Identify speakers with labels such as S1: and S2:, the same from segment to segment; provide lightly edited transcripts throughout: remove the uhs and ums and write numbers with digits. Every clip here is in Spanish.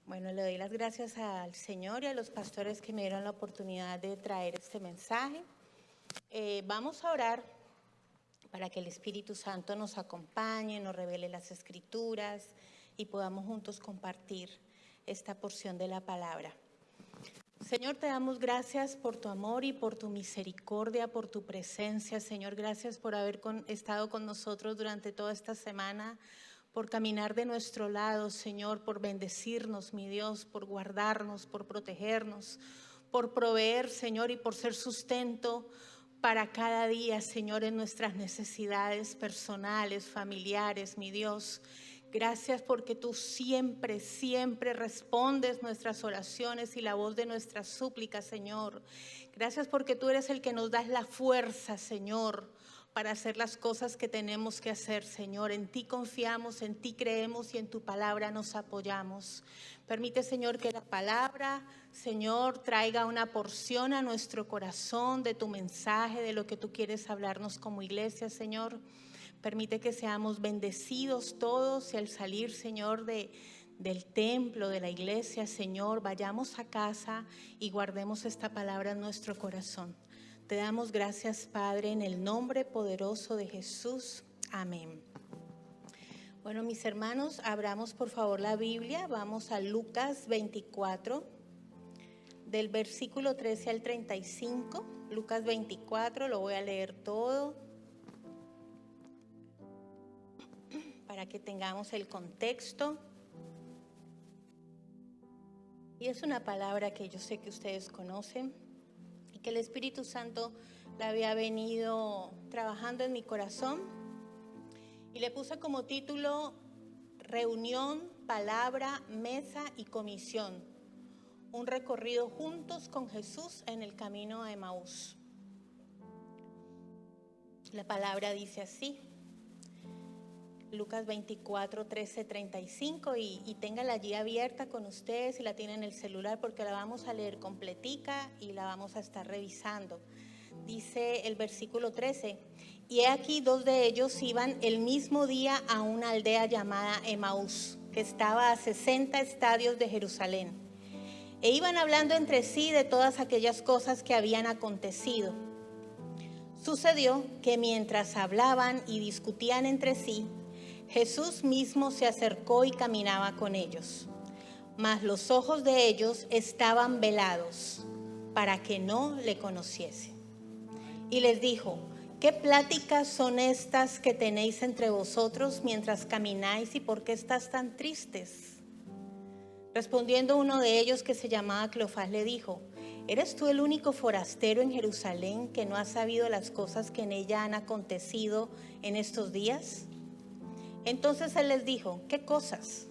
S1: Bueno, le doy las gracias al Señor y a los pastores que me dieron la oportunidad de traer este mensaje. Vamos a orar para que el Espíritu Santo nos acompañe, nos revele las Escrituras y podamos juntos compartir esta porción de la palabra. Señor, te damos gracias por tu amor y por tu misericordia, por tu presencia. Señor, gracias por haber estado con nosotros durante toda esta semana, por caminar de nuestro lado, Señor, por bendecirnos, mi Dios, por guardarnos, por protegernos, por proveer, Señor, y por ser sustento para cada día, Señor, en nuestras necesidades personales, familiares, mi Dios. Gracias porque tú siempre, siempre respondes nuestras oraciones y la voz de nuestras súplicas, Señor. Gracias porque tú eres el que nos das la fuerza, Señor, para hacer las cosas que tenemos que hacer, Señor. En ti confiamos, en ti creemos y en tu palabra nos apoyamos. Permite, Señor, que la palabra, Señor, traiga una porción a nuestro corazón de tu mensaje, de lo que tú quieres hablarnos como iglesia, Señor. Permite que seamos bendecidos todos y al salir, Señor, del templo, de la iglesia, Señor, vayamos a casa y guardemos esta palabra en nuestro corazón. Te damos gracias, Padre, en el nombre poderoso de Jesús. Amén. Bueno, mis hermanos, abramos por favor la Biblia. Vamos a Lucas 24, del versículo 13 al 35. Lucas 24, lo voy a leer todo para que tengamos el contexto. Y es una palabra que yo sé que ustedes conocen y que el Espíritu Santo la había venido trabajando en mi corazón. Y le puse como título: Reunión, Palabra, Mesa y Comisión. Un recorrido juntos con Jesús en el camino a Emaús. La palabra dice así. Lucas 24, 13, 35 y téngala allí abierta con ustedes si la tienen en el celular, porque la vamos a leer completica y la vamos a estar revisando. Dice el versículo 13: y he aquí dos de ellos iban el mismo día a una aldea llamada Emaús, que estaba a 60 estadios de Jerusalén. E iban hablando entre sí de todas aquellas cosas que habían acontecido. Sucedió que mientras hablaban y discutían entre sí, Jesús mismo se acercó y caminaba con ellos, mas los ojos de ellos estaban velados para que no le conociesen. Y les dijo: ¿qué pláticas son estas que tenéis entre vosotros mientras camináis, y por qué estás tan tristes? Respondiendo uno de ellos, que se llamaba Cleofás, le dijo: ¿eres tú el único forastero en Jerusalén que no ha sabido las cosas que en ella han acontecido en estos días? Entonces él les dijo: ¿qué cosas?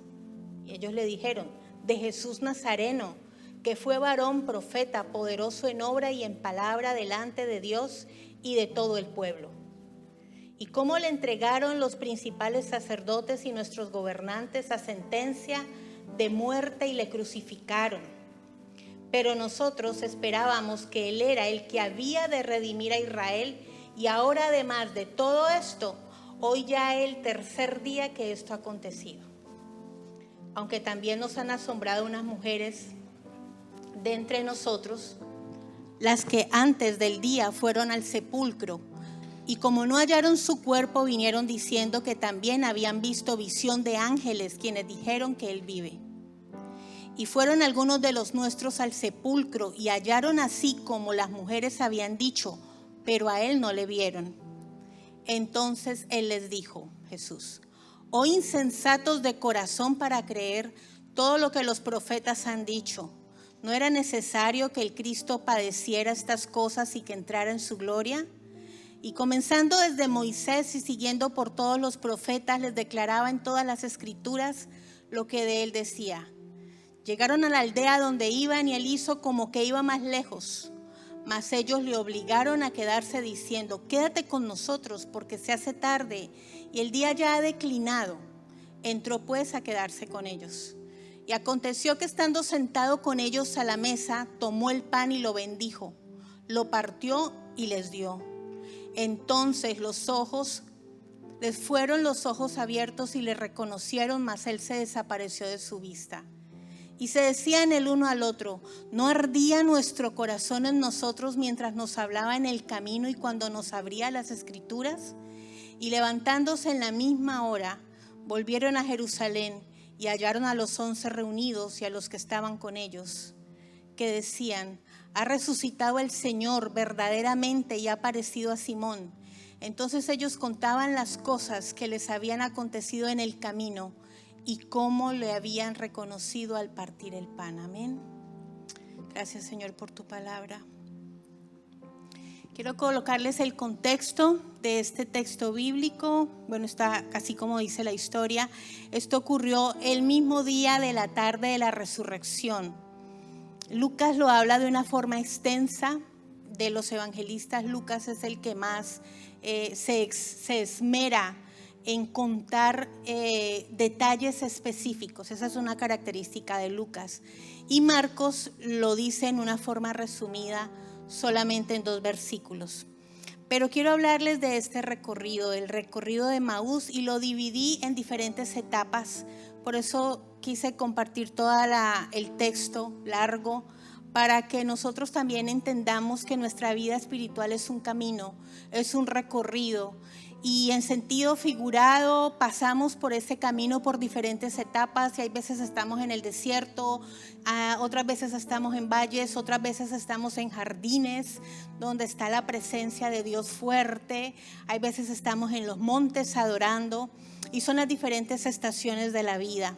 S1: Y ellos le dijeron: de Jesús Nazareno, que fue varón profeta, poderoso en obra y en palabra delante de Dios y de todo el pueblo. Y cómo le entregaron los principales sacerdotes y nuestros gobernantes a sentencia de muerte y le crucificaron. Pero nosotros esperábamos que él era el que había de redimir a Israel, y ahora, además de todo esto, hoy ya el tercer día que esto ha acontecido. Aunque también nos han asombrado unas mujeres de entre nosotros, las que antes del día fueron al sepulcro, y como no hallaron su cuerpo, vinieron diciendo que también habían visto visión de ángeles, quienes dijeron que él vive. Y fueron algunos de los nuestros al sepulcro y hallaron así como las mujeres habían dicho, pero a él no le vieron. Entonces él les dijo, Jesús: oh insensatos de corazón para creer todo lo que los profetas han dicho. ¿No era necesario que el Cristo padeciera estas cosas y que entrara en su gloria? Y comenzando desde Moisés y siguiendo por todos los profetas, les declaraba en todas las escrituras lo que de él decía. Llegaron a la aldea donde iban y él hizo como que iba más lejos. Mas ellos le obligaron a quedarse diciendo: quédate con nosotros porque se hace tarde y el día ya ha declinado. Entró pues a quedarse con ellos. Y aconteció que estando sentado con ellos a la mesa, tomó el pan y lo bendijo, lo partió y les dio. Entonces les fueron los ojos abiertos y le reconocieron, mas él se desapareció de su vista. Y se decían el uno al otro: ¿no ardía nuestro corazón en nosotros mientras nos hablaba en el camino y cuando nos abría las Escrituras? Y levantándose en la misma hora, volvieron a Jerusalén y hallaron a los 11 reunidos y a los que estaban con ellos, que decían: ha resucitado el Señor verdaderamente y ha aparecido a Simón. Entonces ellos contaban las cosas que les habían acontecido en el camino y cómo le habían reconocido al partir el pan. Amén. Gracias, Señor, por tu palabra. Quiero colocarles el contexto de este texto bíblico. Bueno, está así como dice la historia. Esto ocurrió el mismo día de la tarde de la resurrección. Lucas lo habla de una forma extensa. De los evangelistas, Lucas es el que más se esmera en contar detalles específicos. Esa es una característica de Lucas. Y Marcos lo dice en una forma resumida, solamente en 2 versículos. Pero quiero hablarles de este recorrido, el recorrido de Emaús, y lo dividí en diferentes etapas. Por eso quise compartir todo el texto largo, para que nosotros también entendamos que nuestra vida espiritual es un camino, es un recorrido. Y en sentido figurado pasamos por ese camino por diferentes etapas, y hay veces estamos en el desierto, otras veces estamos en valles, otras veces estamos en jardines donde está la presencia de Dios fuerte, hay veces estamos en los montes adorando, y son las diferentes estaciones de la vida.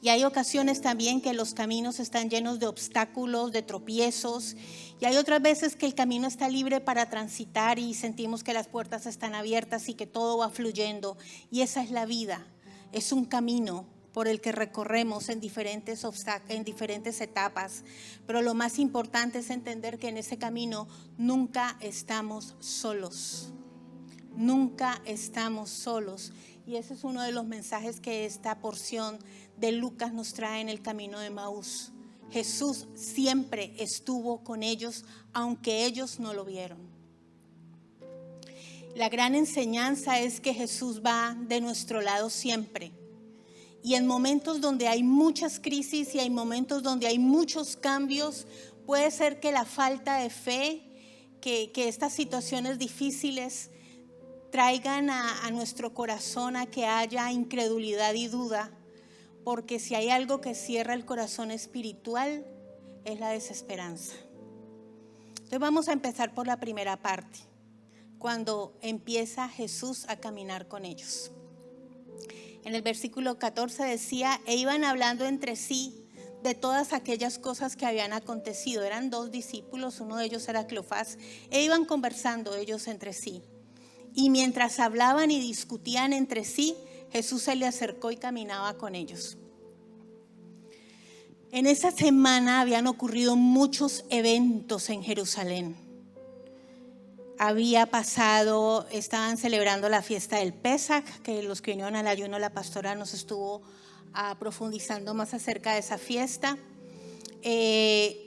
S1: Y hay ocasiones también que los caminos están llenos de obstáculos, de tropiezos. Y hay otras veces que el camino está libre para transitar y sentimos que las puertas están abiertas y que todo va fluyendo. Y esa es la vida. Es un camino por el que recorremos en diferentes etapas. Pero lo más importante es entender que en ese camino nunca estamos solos. Nunca estamos solos. Y ese es uno de los mensajes que esta porción de Lucas nos trae en el camino de Emaús. Jesús siempre estuvo con ellos, aunque ellos no lo vieron. La gran enseñanza es que Jesús va de nuestro lado siempre. Y en momentos donde hay muchas crisis y hay momentos donde hay muchos cambios, puede ser que la falta de fe, que estas situaciones difíciles traigan a nuestro corazón a que haya incredulidad y duda, porque si hay algo que cierra el corazón espiritual es la desesperanza. Entonces vamos a empezar por la primera parte, cuando empieza Jesús a caminar con ellos. En el versículo 14 decía: e iban hablando entre sí de todas aquellas cosas que habían acontecido. Eran 2 discípulos, uno de ellos era Cleofás, e iban conversando ellos entre sí. Y mientras hablaban y discutían entre sí, Jesús se le acercó y caminaba con ellos. En esa semana habían ocurrido muchos eventos en Jerusalén. Estaban celebrando la fiesta del Pesaj, que los que vinieron al ayuno, la pastora nos estuvo profundizando más acerca de esa fiesta.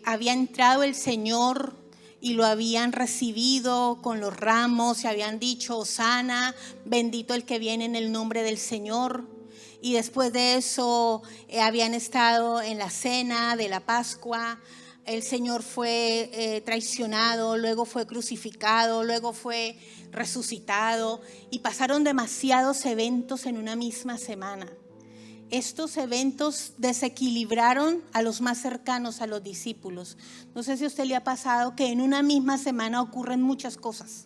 S1: Había entrado el Señor y lo habían recibido con los ramos y habían dicho: Hosana, bendito el que viene en el nombre del Señor. Y después de eso habían estado en la cena de la Pascua. El Señor fue traicionado, luego fue crucificado, luego fue resucitado, y pasaron demasiados eventos en una misma semana. Estos eventos desequilibraron a los más cercanos a los discípulos. No sé si a usted le ha pasado que en una misma semana ocurren muchas cosas.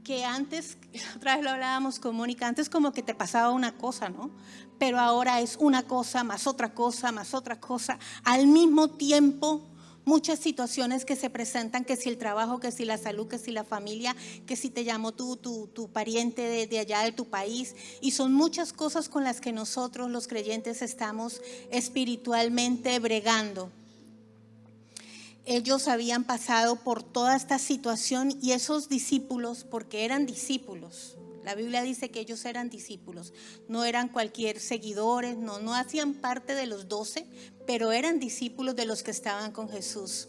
S1: Que antes, otra vez lo hablábamos con Mónica, antes como que te pasaba una cosa, ¿no? Pero ahora es una cosa, más otra cosa, más otra cosa. Al mismo tiempo, muchas situaciones que se presentan, que si el trabajo, que si la salud, que si la familia, que si te llamó tu pariente de allá de tu país. Y son muchas cosas con las que nosotros los creyentes estamos espiritualmente bregando. Ellos habían pasado por toda esta situación, y esos discípulos, porque eran discípulos, la Biblia dice que ellos eran discípulos, no eran cualquier seguidores, no hacían parte de los 12, pero eran discípulos de los que estaban con Jesús.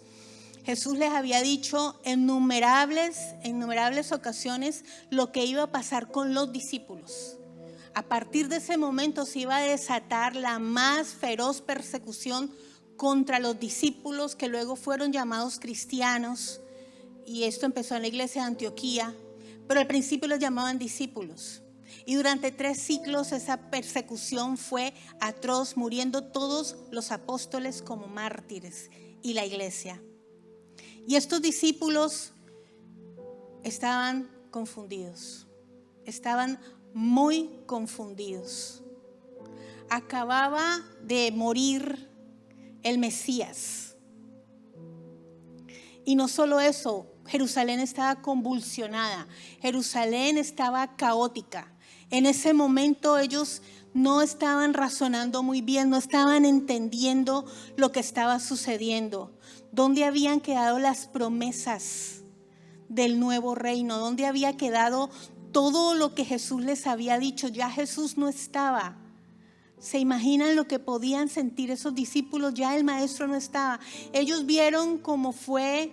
S1: Jesús les había dicho en innumerables ocasiones lo que iba a pasar con los discípulos. A partir de ese momento se iba a desatar la más feroz persecución contra los discípulos que luego fueron llamados cristianos. Y esto empezó en la iglesia de Antioquía, pero al principio los llamaban discípulos. Y durante 3 siglos esa persecución fue atroz, muriendo todos los apóstoles como mártires y la iglesia. Y estos discípulos estaban confundidos, estaban muy confundidos. Acababa de morir el Mesías. Y no solo eso, Jerusalén estaba convulsionada, Jerusalén estaba caótica. En ese momento ellos no estaban razonando muy bien, no estaban entendiendo lo que estaba sucediendo. ¿Dónde habían quedado las promesas del nuevo reino? ¿Dónde había quedado todo lo que Jesús les había dicho? Ya Jesús no estaba. ¿Se imaginan lo que podían sentir esos discípulos? Ya el maestro no estaba. Ellos vieron cómo fue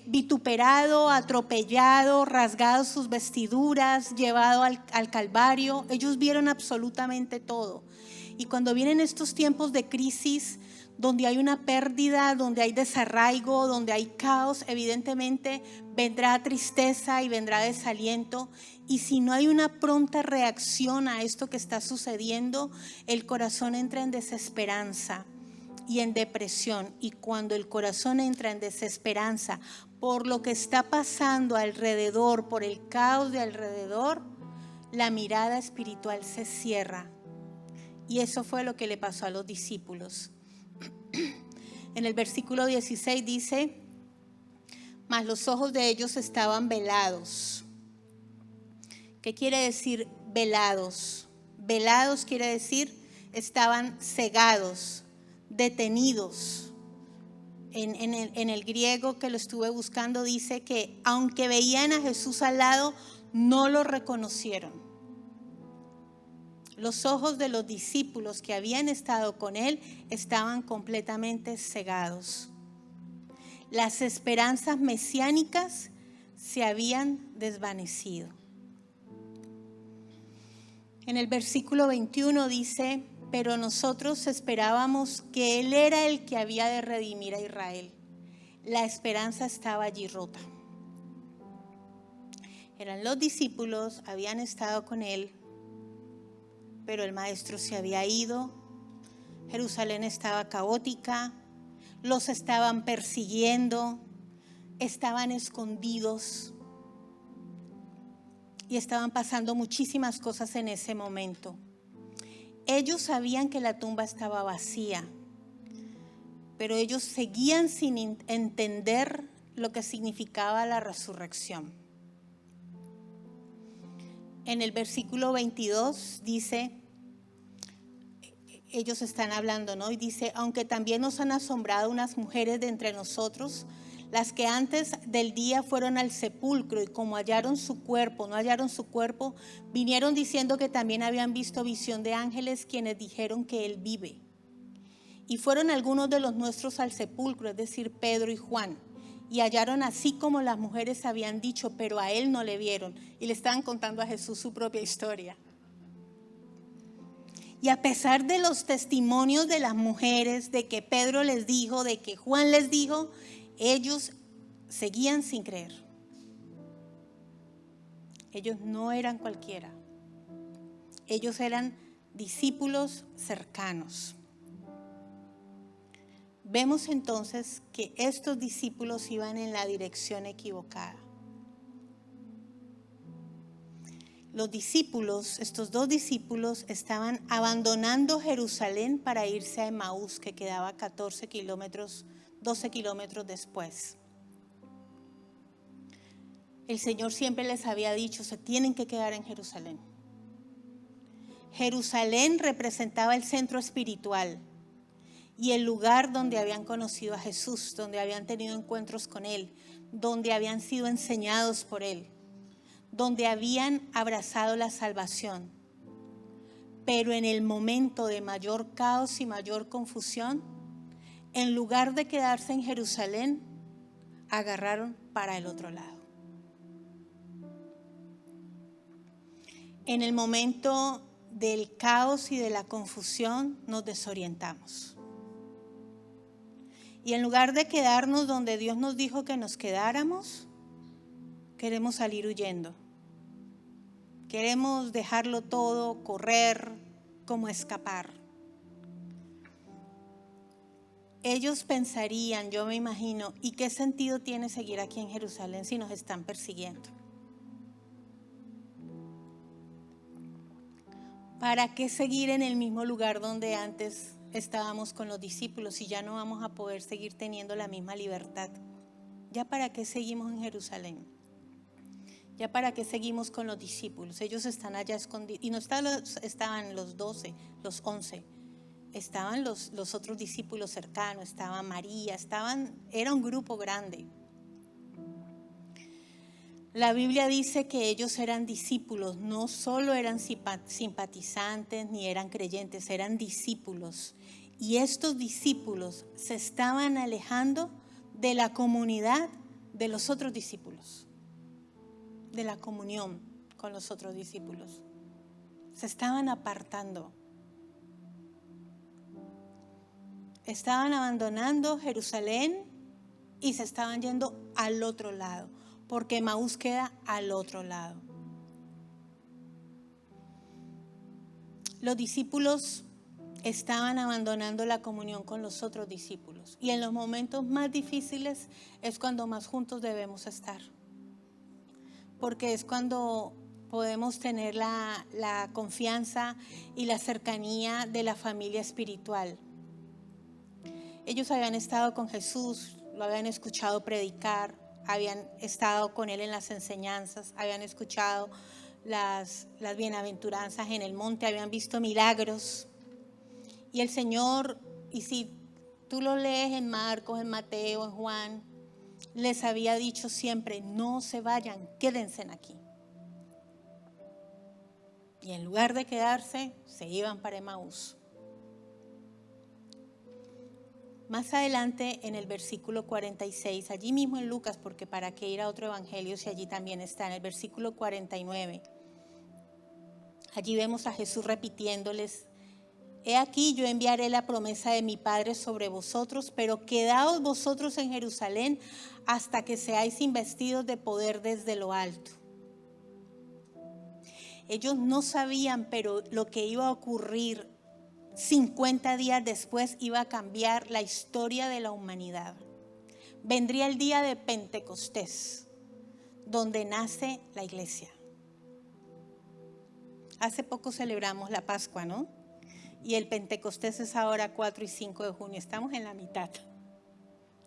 S1: vituperado, atropellado, rasgado sus vestiduras, llevado al Calvario. Ellos vieron absolutamente todo. Y cuando vienen estos tiempos de crisis, donde hay una pérdida, donde hay desarraigo, donde hay caos, evidentemente vendrá tristeza y vendrá desaliento. Y si no hay una pronta reacción a esto que está sucediendo, el corazón entra en desesperanza y en depresión. Y cuando el corazón entra en desesperanza por lo que está pasando alrededor, por el caos de alrededor, la mirada espiritual se cierra. Y eso fue lo que le pasó a los discípulos. En el versículo 16 dice: mas los ojos de ellos estaban velados. ¿Qué quiere decir velados? Velados quiere decir estaban cegados, detenidos. En el griego que lo estuve buscando dice que aunque veían a Jesús al lado, no lo reconocieron. Los ojos de los discípulos que habían estado con él estaban completamente cegados. Las esperanzas mesiánicas se habían desvanecido. En el versículo 21 dice: pero nosotros esperábamos que él era el que había de redimir a Israel. La esperanza estaba allí rota. Eran los discípulos, habían estado con él, pero el maestro se había ido. Jerusalén estaba caótica, los estaban persiguiendo, estaban escondidos y estaban pasando muchísimas cosas en ese momento. Ellos sabían que la tumba estaba vacía, pero ellos seguían sin entender lo que significaba la resurrección. En el versículo 22 dice, ellos están hablando, ¿no? Y dice: aunque también nos han asombrado unas mujeres de entre nosotros, las que antes del día fueron al sepulcro y como hallaron su cuerpo, no hallaron su cuerpo, vinieron diciendo que también habían visto visión de ángeles, quienes dijeron que él vive. Y fueron algunos de los nuestros al sepulcro, es decir, Pedro y Juan, y hallaron así como las mujeres habían dicho, pero a él no le vieron. Y le estaban contando a Jesús su propia historia. Y a pesar de los testimonios de las mujeres, de que Pedro les dijo, de que Juan les dijo, ellos seguían sin creer. Ellos no eran cualquiera. Ellos eran discípulos cercanos. Vemos entonces que estos discípulos iban en la dirección equivocada. Los discípulos, estos 2 discípulos, estaban abandonando Jerusalén para irse a Emaús, que quedaba 12 kilómetros después. El Señor siempre les había dicho: se tienen que quedar en Jerusalén. Jerusalén representaba el centro espiritual y el lugar donde habían conocido a Jesús, donde habían tenido encuentros con él, donde habían sido enseñados por él, donde habían abrazado la salvación. Pero en el momento de mayor caos y mayor confusión, en lugar de quedarse en Jerusalén, agarraron para el otro lado. En el momento del caos y de la confusión nos desorientamos. Y en lugar de quedarnos donde Dios nos dijo que nos quedáramos, queremos salir huyendo. Queremos dejarlo todo, correr, como escapar. Ellos pensarían, yo me imagino, ¿y qué sentido tiene seguir aquí en Jerusalén si nos están persiguiendo? ¿Para qué seguir en el mismo lugar donde antes estábamos con los discípulos si ya no vamos a poder seguir teniendo la misma libertad? ¿Ya para qué seguimos en Jerusalén? ¿Ya para qué seguimos con los discípulos? Ellos están allá escondidos. Y no estaban los 12, los 11. Estaban los otros discípulos cercanos, estaba María, era un grupo grande. La Biblia dice que ellos eran discípulos, no solo eran simpatizantes ni eran creyentes, eran discípulos. Y estos discípulos se estaban alejando de la comunidad de los otros discípulos, de la comunión con los otros discípulos. Se estaban apartando. Estaban abandonando Jerusalén y se estaban yendo al otro lado, porque Emaús queda al otro lado. Los discípulos estaban abandonando la comunión con los otros discípulos. Y en los momentos más difíciles es cuando más juntos debemos estar. Porque es cuando podemos tener la confianza y la cercanía de la familia espiritual. Ellos habían estado con Jesús, lo habían escuchado predicar, habían estado con Él en las enseñanzas, habían escuchado las bienaventuranzas en el monte, habían visto milagros. Y el Señor, y si tú lo lees en Marcos, en Mateo, en Juan, les había dicho siempre, no se vayan, quédense aquí. Y en lugar de quedarse, se iban para Emaús. Más adelante en el versículo 46, allí mismo en Lucas, porque para qué ir a otro evangelio si allí también está, en el versículo 49, allí vemos a Jesús repitiéndoles, he aquí yo enviaré la promesa de mi Padre sobre vosotros, pero quedaos vosotros en Jerusalén hasta que seáis investidos de poder desde lo alto. Ellos no sabían, pero lo que iba a ocurrir 50 días después iba a cambiar la historia de la humanidad. Vendría el día de Pentecostés, donde nace la iglesia. Hace poco celebramos la Pascua, ¿no? Y el Pentecostés es ahora 4 y 5 de junio. Estamos en la mitad.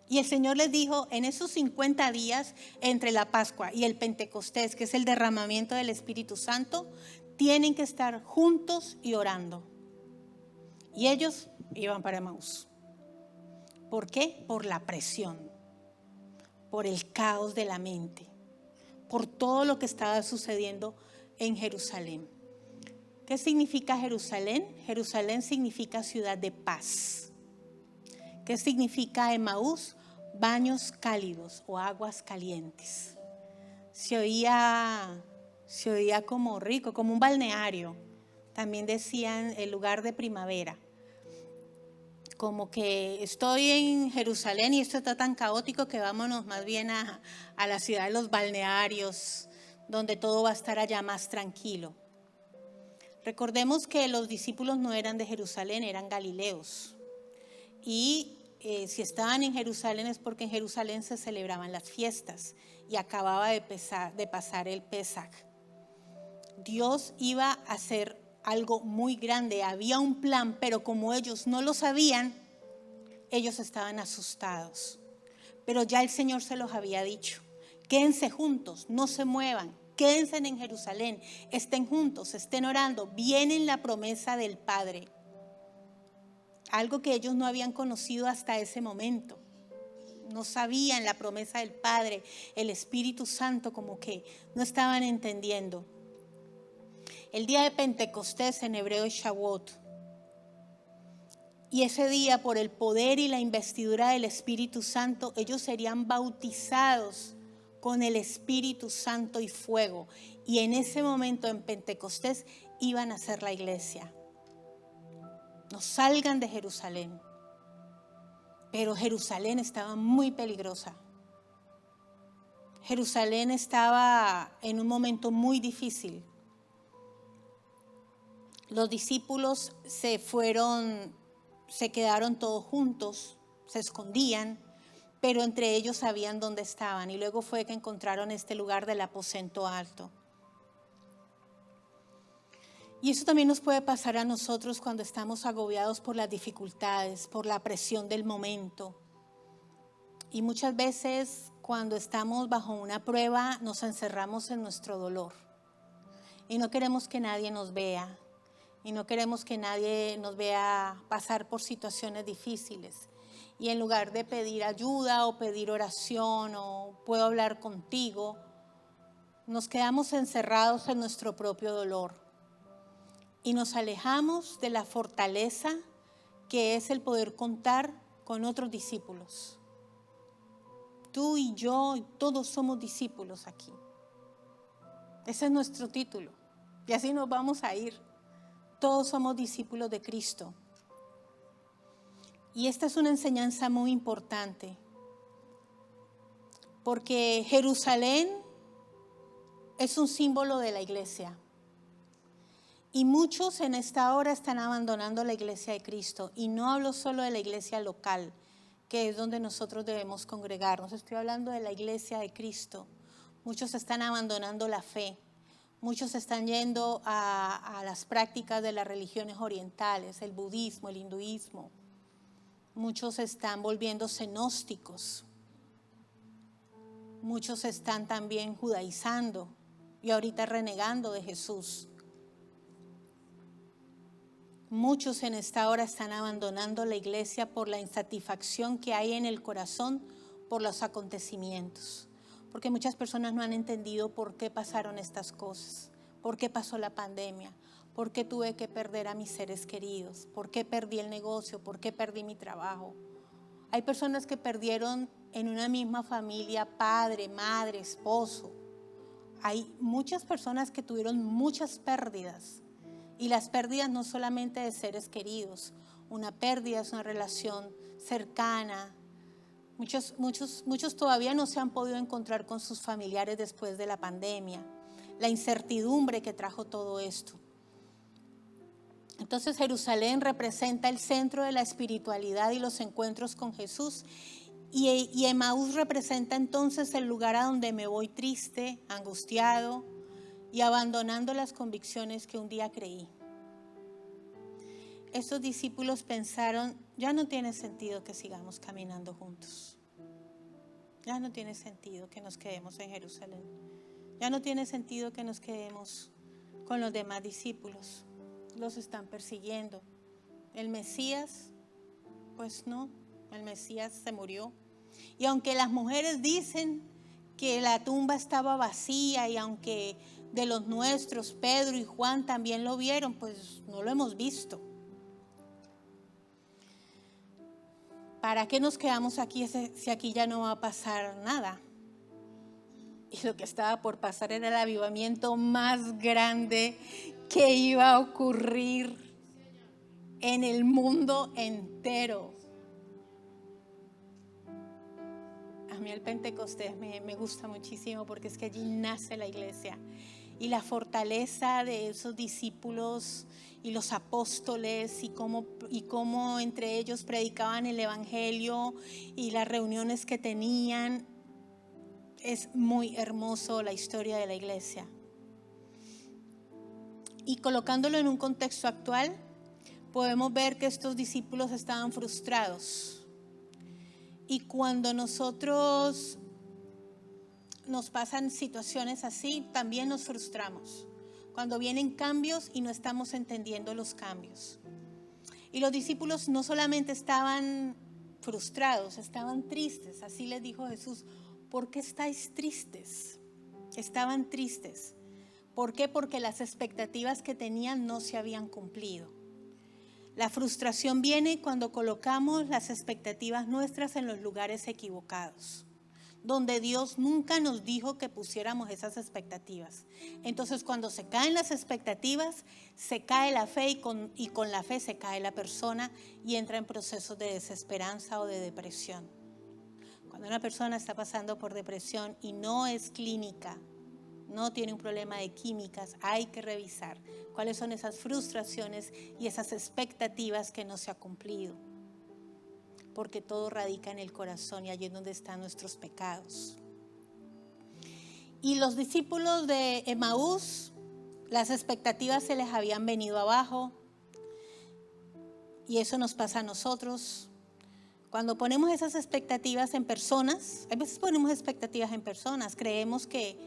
S1: Y el Señor les dijo, en esos 50 días entre la Pascua y el Pentecostés, que es el derramamiento del Espíritu Santo, tienen que estar juntos y orando. Y ellos iban para Emaús. ¿Por qué? Por la presión, por el caos de la mente, por todo lo que estaba sucediendo en Jerusalén. ¿Qué significa Jerusalén? Jerusalén significa ciudad de paz. ¿Qué significa Emaús? Baños cálidos o aguas calientes. Se oía como rico, como un balneario. También decían el lugar de primavera. Como que estoy en Jerusalén y esto está tan caótico que vámonos más bien a la ciudad de los balnearios, donde todo va a estar allá más tranquilo. Recordemos que los discípulos no eran de Jerusalén, eran galileos. Y si estaban en Jerusalén es porque en Jerusalén se celebraban las fiestas y acababa de pasar el Pesaj. Dios iba a hacer algo muy grande, había un plan, pero como ellos no lo sabían, ellos estaban asustados. Pero ya el Señor se los había dicho, quédense juntos, no se muevan, quédense en Jerusalén, estén juntos, estén orando, viene la promesa del Padre. Algo que ellos no habían conocido hasta ese momento. No sabían la promesa del Padre, el Espíritu Santo, como que no estaban entendiendo. El día de Pentecostés en hebreo es Shavuot. Y ese día, por el poder y la investidura del Espíritu Santo, ellos serían bautizados con el Espíritu Santo y fuego. Y en ese momento en Pentecostés iban a ser la iglesia. No salgan de Jerusalén. Pero Jerusalén estaba muy peligrosa. Jerusalén estaba en un momento muy difícil. Los discípulos se quedaron todos juntos, se escondían, pero entre ellos sabían dónde estaban. Y luego fue que encontraron este lugar del aposento alto. Y eso también nos puede pasar a nosotros cuando estamos agobiados por las dificultades, por la presión del momento. Y muchas veces cuando estamos bajo una prueba nos encerramos en nuestro dolor. Y no queremos que nadie nos vea. Y no queremos que nadie nos vea pasar por situaciones difíciles. Y en lugar de pedir ayuda o pedir oración o puedo hablar contigo, nos quedamos encerrados en nuestro propio dolor. Y nos alejamos de la fortaleza que es el poder contar con otros discípulos. Tú y yo, todos somos discípulos aquí. Ese es nuestro título. Y así nos vamos a ir. Todos somos discípulos de Cristo. Y esta es una enseñanza muy importante. Porque Jerusalén es un símbolo de la iglesia. Y muchos en esta hora están abandonando la iglesia de Cristo. Y no hablo solo de la iglesia local, que es donde nosotros debemos congregarnos. Estoy hablando de la iglesia de Cristo. Muchos están abandonando la fe. Muchos están yendo a las prácticas de las religiones orientales, el budismo, el hinduismo. Muchos están volviéndose gnósticos. Muchos están también judaizando y ahorita renegando de Jesús. Muchos en esta hora están abandonando la iglesia por la insatisfacción que hay en el corazón por los acontecimientos. Porque muchas personas no han entendido por qué pasaron estas cosas, por qué pasó la pandemia, por qué tuve que perder a mis seres queridos, por qué perdí el negocio, por qué perdí mi trabajo. Hay personas que perdieron en una misma familia padre, madre, esposo. Hay muchas personas que tuvieron muchas pérdidas. Y las pérdidas no solamente de seres queridos, una pérdida es una relación cercana. Muchos todavía no se han podido encontrar con sus familiares después de la pandemia, la incertidumbre que trajo todo esto. Entonces Jerusalén representa el centro de la espiritualidad y los encuentros con Jesús. Y Emaús representa entonces el lugar a donde me voy triste, angustiado y abandonando las convicciones que un día creí. Estos discípulos pensaron, ya no tiene sentido que sigamos caminando juntos. Ya no tiene sentido que nos quedemos en Jerusalén. Ya no tiene sentido que nos quedemos con los demás discípulos. Los están persiguiendo. El Mesías, pues no, el Mesías se murió. Y aunque las mujeres dicen que la tumba estaba vacía y aunque de los nuestros, Pedro y Juan también lo vieron, pues no lo hemos visto. ¿Para qué nos quedamos aquí si aquí ya no va a pasar nada? Y lo que estaba por pasar era el avivamiento más grande que iba a ocurrir en el mundo entero. A mí el Pentecostés me gusta muchísimo porque es que allí nace la iglesia. Y la fortaleza de esos discípulos y los apóstoles y cómo entre ellos predicaban el evangelio y las reuniones que tenían. Es muy hermoso la historia de la iglesia. Y colocándolo en un contexto actual, podemos ver que estos discípulos estaban frustrados. Y cuando nosotros nos pasan situaciones así, también nos frustramos. Cuando vienen cambios y no estamos entendiendo los cambios. Y los discípulos no solamente estaban frustrados, estaban tristes. Así les dijo Jesús, ¿por qué estáis tristes? Estaban tristes. ¿Por qué? Porque las expectativas que tenían no se habían cumplido. La frustración viene cuando colocamos las expectativas nuestras en los lugares equivocados. donde Dios nunca nos dijo que pusiéramos esas expectativas. Entonces, cuando se caen las expectativas, se cae la fe y con la fe se cae la persona y entra en procesos de desesperanza o de depresión. Cuando una persona está pasando por depresión y no es clínica, no tiene un problema de químicas, hay que revisar cuáles son esas frustraciones y esas expectativas que no se ha cumplido. Porque todo radica en el corazón y allí es donde están nuestros pecados. Y los discípulos de Emaús, las expectativas se les habían venido abajo y eso nos pasa a nosotros. Cuando ponemos esas expectativas en personas, a veces ponemos expectativas en personas, creemos que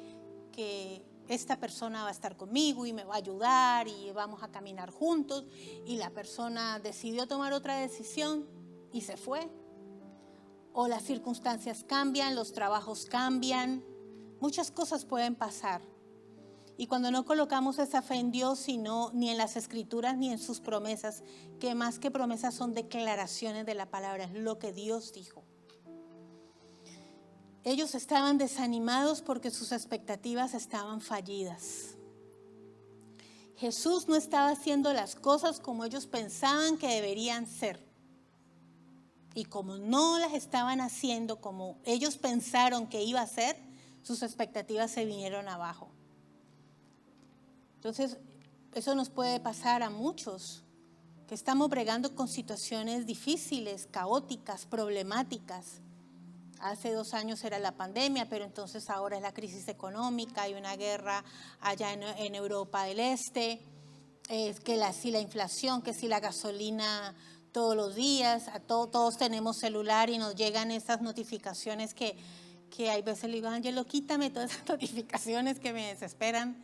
S1: esta persona va a estar conmigo y me va a ayudar y vamos a caminar juntos, y la persona decidió tomar otra decisión y se fue. O las circunstancias cambian, los trabajos cambian, muchas cosas pueden pasar. Y cuando no colocamos esa fe en Dios, ni en las Escrituras ni en sus promesas, que más que promesas son declaraciones de la palabra, es lo que Dios dijo. Ellos estaban desanimados porque sus expectativas estaban fallidas. Jesús no estaba haciendo las cosas como ellos pensaban que deberían ser. Y como no las estaban haciendo como ellos pensaron que iba a ser, sus expectativas se vinieron abajo. Entonces, eso nos puede pasar a muchos, que estamos bregando con situaciones difíciles, caóticas, problemáticas. Hace 2 años era la pandemia, pero entonces ahora es la crisis económica, hay una guerra allá en Europa del Este, si la inflación, que si la gasolina todos los días, todos tenemos celular y nos llegan esas notificaciones que hay veces le digo, Ángelo, quítame todas esas notificaciones que me desesperan,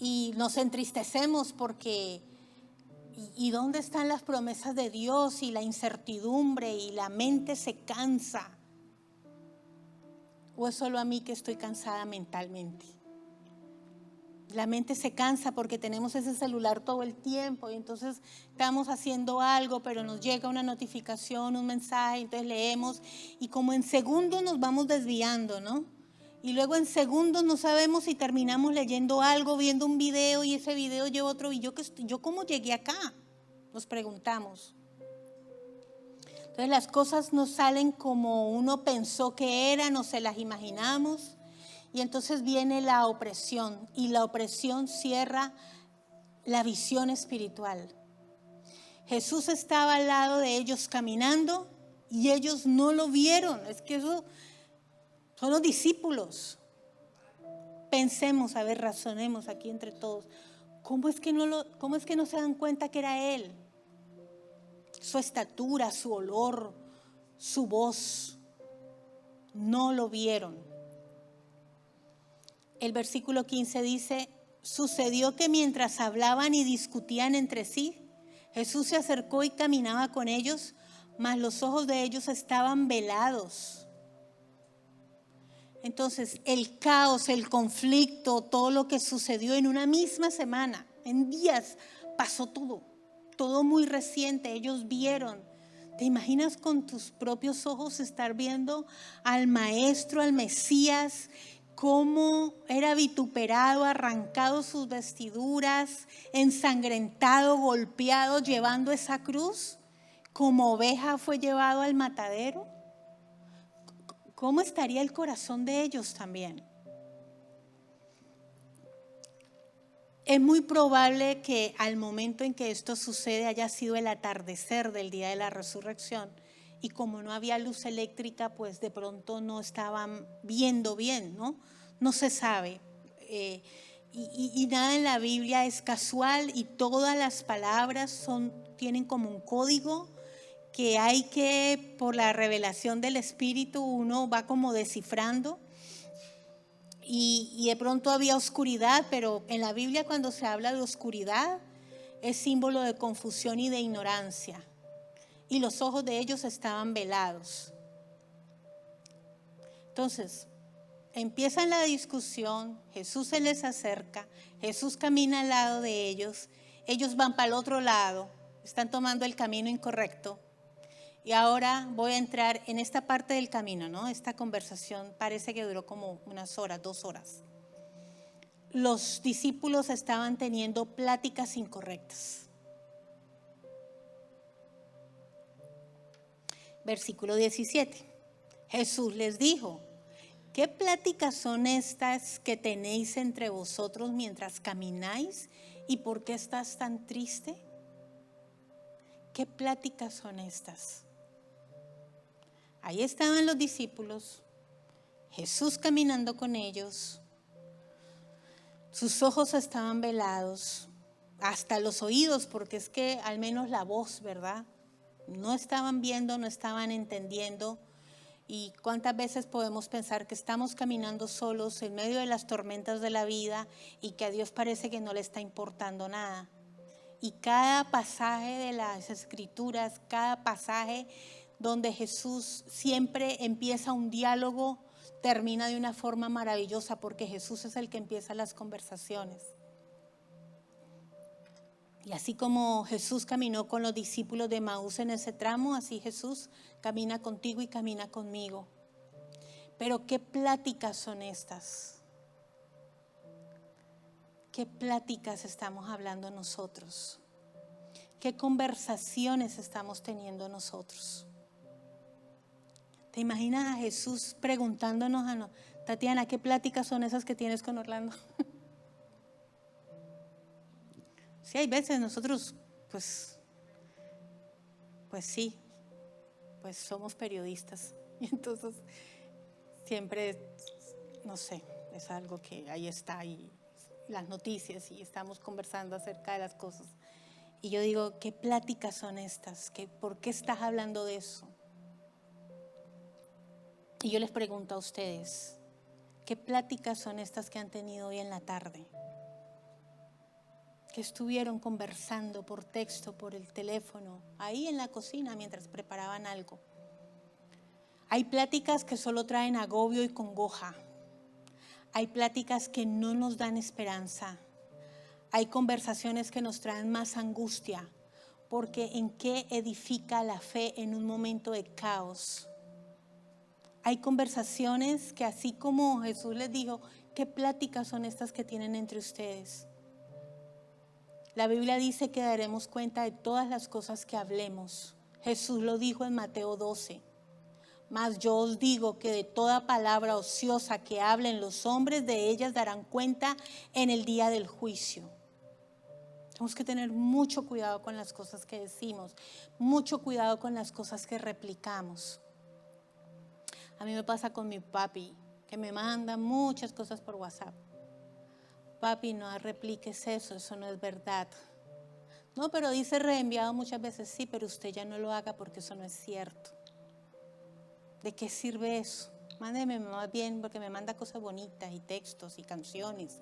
S1: y nos entristecemos porque ¿y dónde están las promesas de Dios? Y la incertidumbre y la mente se cansa. ¿O es solo a mí que estoy cansada mentalmente? La mente se cansa porque tenemos ese celular todo el tiempo y entonces estamos haciendo algo, pero nos llega una notificación, un mensaje, entonces leemos y como en segundos nos vamos desviando, ¿no? Y luego en segundos no sabemos si terminamos leyendo algo, viendo un video y ese video lleva otro. ¿Y yo cómo llegué acá? Nos preguntamos. Entonces las cosas no salen como uno pensó que eran o se las imaginamos. Y entonces viene la opresión y la opresión cierra la visión espiritual. Jesús estaba al lado de ellos caminando y ellos no lo vieron. Es que eso son los discípulos. Pensemos, a ver, razonemos aquí entre todos. ¿Cómo es que no se dan cuenta que era Él? Su estatura, su olor, su voz, no lo vieron. El versículo 15 dice, sucedió que mientras hablaban y discutían entre sí, Jesús se acercó y caminaba con ellos, mas los ojos de ellos estaban velados. Entonces, el caos, el conflicto, todo lo que sucedió en una misma semana, en días, pasó todo muy reciente. Ellos vieron. ¿Te imaginas con tus propios ojos estar viendo al Maestro, al Mesías, cómo era vituperado, arrancado sus vestiduras, ensangrentado, golpeado, llevando esa cruz? Como oveja fue llevado al matadero. ¿Cómo estaría el corazón de ellos también? Es muy probable que al momento en que esto sucede haya sido el atardecer del día de la resurrección y como no había luz eléctrica, pues de pronto no estaban viendo bien, ¿no? No se sabe. Y nada en la Biblia es casual y todas las palabras tienen como un código que hay que, por la revelación del Espíritu, uno va como descifrando. Y de pronto había oscuridad, pero en la Biblia cuando se habla de oscuridad es símbolo de confusión y de ignorancia. Y los ojos de ellos estaban velados. Entonces, empiezan la discusión, Jesús se les acerca, Jesús camina al lado de ellos van para el otro lado, están tomando el camino incorrecto. Y ahora voy a entrar en esta parte del camino, ¿no? Esta conversación parece que duró como unas horas, 2 horas. Los discípulos estaban teniendo pláticas incorrectas. Versículo 17. Jesús les dijo: ¿qué pláticas son estas que tenéis entre vosotros mientras camináis? ¿Y por qué estás tan triste? ¿Qué pláticas son estas? Ahí estaban los discípulos, Jesús caminando con ellos. Sus ojos estaban velados, hasta los oídos, porque es que al menos la voz, ¿verdad? No estaban viendo, no estaban entendiendo. Y cuántas veces podemos pensar que estamos caminando solos en medio de las tormentas de la vida y que a Dios parece que no le está importando nada. Y cada pasaje de las Escrituras, cada pasaje donde Jesús siempre empieza un diálogo, termina de una forma maravillosa, porque Jesús es el que empieza las conversaciones. Y así como Jesús caminó con los discípulos de Emaús en ese tramo, así Jesús camina contigo y camina conmigo. Pero ¿qué pláticas son estas? ¿Qué pláticas estamos hablando nosotros? ¿Qué conversaciones estamos teniendo nosotros? ¿Te imaginas a Jesús preguntándonos a Tatiana, qué pláticas son esas que tienes con Orlando? Sí, hay veces nosotros, pues sí, pues somos periodistas. Y entonces siempre, no sé, es algo que ahí está, y las noticias, y estamos conversando acerca de las cosas. Y yo digo, ¿qué pláticas son estas? ¿Por qué estás hablando de eso? Y yo les pregunto a ustedes, ¿qué pláticas son estas que han tenido hoy en la tarde? Que estuvieron conversando por texto, por el teléfono, ahí en la cocina mientras preparaban algo. Hay pláticas que solo traen agobio y congoja. Hay pláticas que no nos dan esperanza. Hay conversaciones que nos traen más angustia, porque ¿en qué edifica la fe en un momento de caos? Hay conversaciones que, así como Jesús les dijo, ¿qué pláticas son estas que tienen entre ustedes? La Biblia dice que daremos cuenta de todas las cosas que hablemos. Jesús lo dijo en Mateo 12. Mas yo os digo que de toda palabra ociosa que hablen los hombres, de ellas darán cuenta en el día del juicio. Tenemos que tener mucho cuidado con las cosas que decimos, mucho cuidado con las cosas que replicamos. A mí me pasa con mi papi, que me manda muchas cosas por WhatsApp. Papi, no repliques eso, eso no es verdad. No, pero dice reenviado muchas veces, sí, pero usted ya no lo haga porque eso no es cierto. ¿De qué sirve eso? Mándeme más bien, porque me manda cosas bonitas y textos y canciones.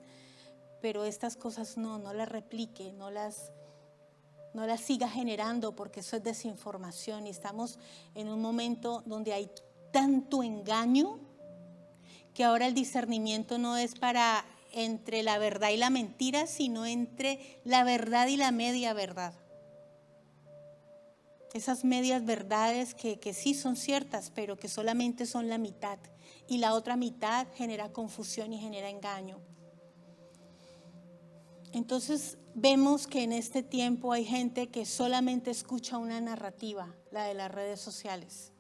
S1: Pero estas cosas no las replique, no las siga generando, porque eso es desinformación. Y estamos en un momento donde hay tanto engaño que ahora el discernimiento no es para entre la verdad y la mentira, sino entre la verdad y la media verdad. Esas medias verdades que sí son ciertas, pero que solamente son la mitad. Y la otra mitad genera confusión y genera engaño. Entonces vemos que en este tiempo hay gente que solamente escucha una narrativa, la de las redes sociales.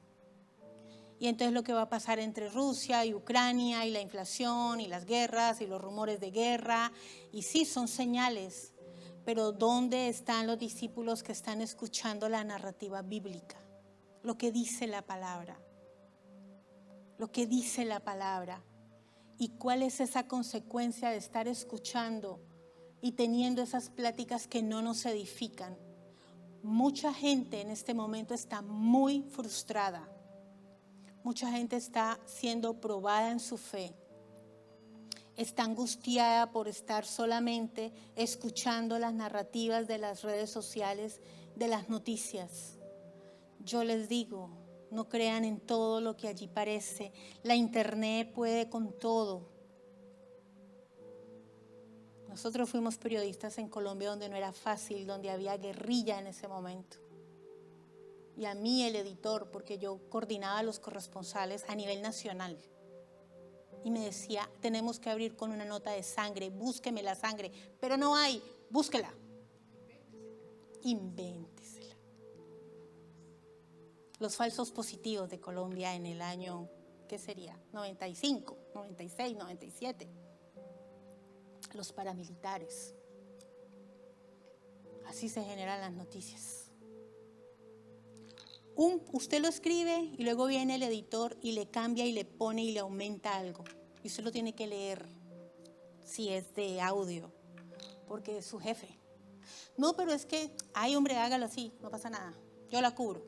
S1: Y entonces lo que va a pasar entre Rusia y Ucrania, y la inflación y las guerras y los rumores de guerra, y sí son señales, pero ¿dónde están los discípulos que están escuchando la narrativa bíblica? Lo que dice la palabra. Lo que dice la palabra. ¿Y cuál es esa consecuencia de estar escuchando y teniendo esas pláticas que no nos edifican? Mucha gente en este momento está muy frustrada. Mucha gente está siendo probada en su fe. Está angustiada por estar solamente escuchando las narrativas de las redes sociales, de las noticias. Yo les digo, no crean en todo lo que allí parece. La internet puede con todo. Nosotros fuimos periodistas en Colombia donde no era fácil, donde había guerrilla en ese momento. y a mí el editor, porque yo coordinaba a los corresponsales a nivel nacional. Y me decía, tenemos que abrir con una nota de sangre, búsqueme la sangre, pero no hay, búsquela. Invéntesela. Los falsos positivos de Colombia en el año, ¿qué sería? 95, 96, 97. Los paramilitares. Así se generan las noticias. Usted lo escribe y luego viene el editor y le cambia y le pone y le aumenta algo. Y usted lo tiene que leer si es de audio, porque es su jefe. No, pero es que, ay hombre, hágalo así, no pasa nada, yo la cubro.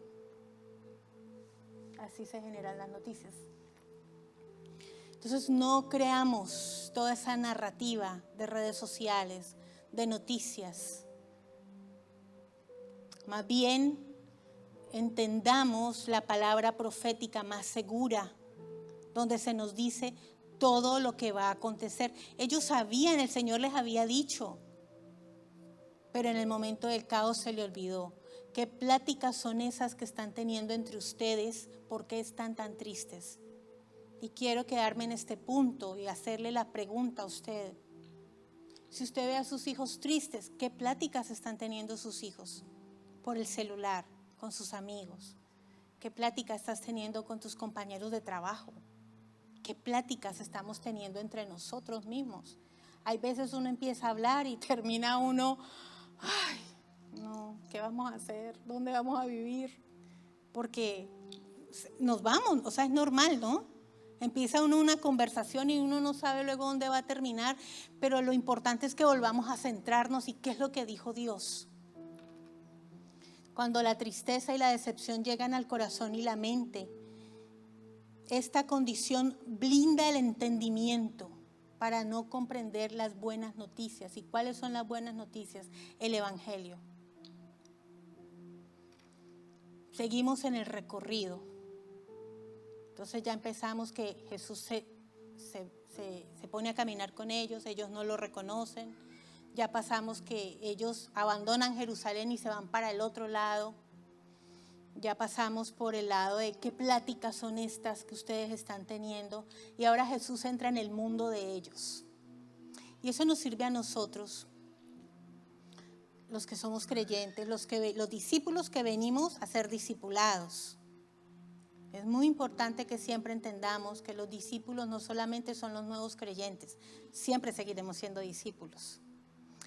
S1: Así se generan las noticias. Entonces no creamos toda esa narrativa de redes sociales, de noticias. Más bien entendamos la palabra profética más segura, donde se nos dice todo lo que va a acontecer. Ellos sabían, el Señor les había dicho, pero en el momento del caos se le olvidó. ¿Qué pláticas son esas que están teniendo entre ustedes? ¿Por qué están tan tristes? Y quiero quedarme en este punto y hacerle la pregunta a usted. Si usted ve a sus hijos tristes, ¿qué pláticas están teniendo sus hijos? Por el celular, con sus amigos. ¿Qué plática estás teniendo con tus compañeros de trabajo? ¿Qué pláticas estamos teniendo entre nosotros mismos? Hay veces uno empieza a hablar y termina uno, ay, no, ¿qué vamos a hacer? ¿Dónde vamos a vivir? Porque nos vamos, o sea, es normal, ¿no? Empieza uno una conversación y uno no sabe luego dónde va a terminar, pero lo importante es que volvamos a centrarnos y qué es lo que dijo Dios. Cuando la tristeza y la decepción llegan al corazón y la mente, esta condición blinda el entendimiento para no comprender las buenas noticias. ¿Y cuáles son las buenas noticias? El Evangelio. Seguimos en el recorrido. Entonces ya empezamos que Jesús se pone a caminar con ellos no lo reconocen. Ya pasamos que ellos abandonan Jerusalén y se van para el otro lado. Ya pasamos por el lado de qué pláticas son estas que ustedes están teniendo. Y ahora Jesús entra en el mundo de ellos. Y eso nos sirve a nosotros, los que somos creyentes, los discípulos que venimos a ser discipulados. Es muy importante que siempre entendamos que los discípulos no solamente son los nuevos creyentes, siempre seguiremos siendo discípulos.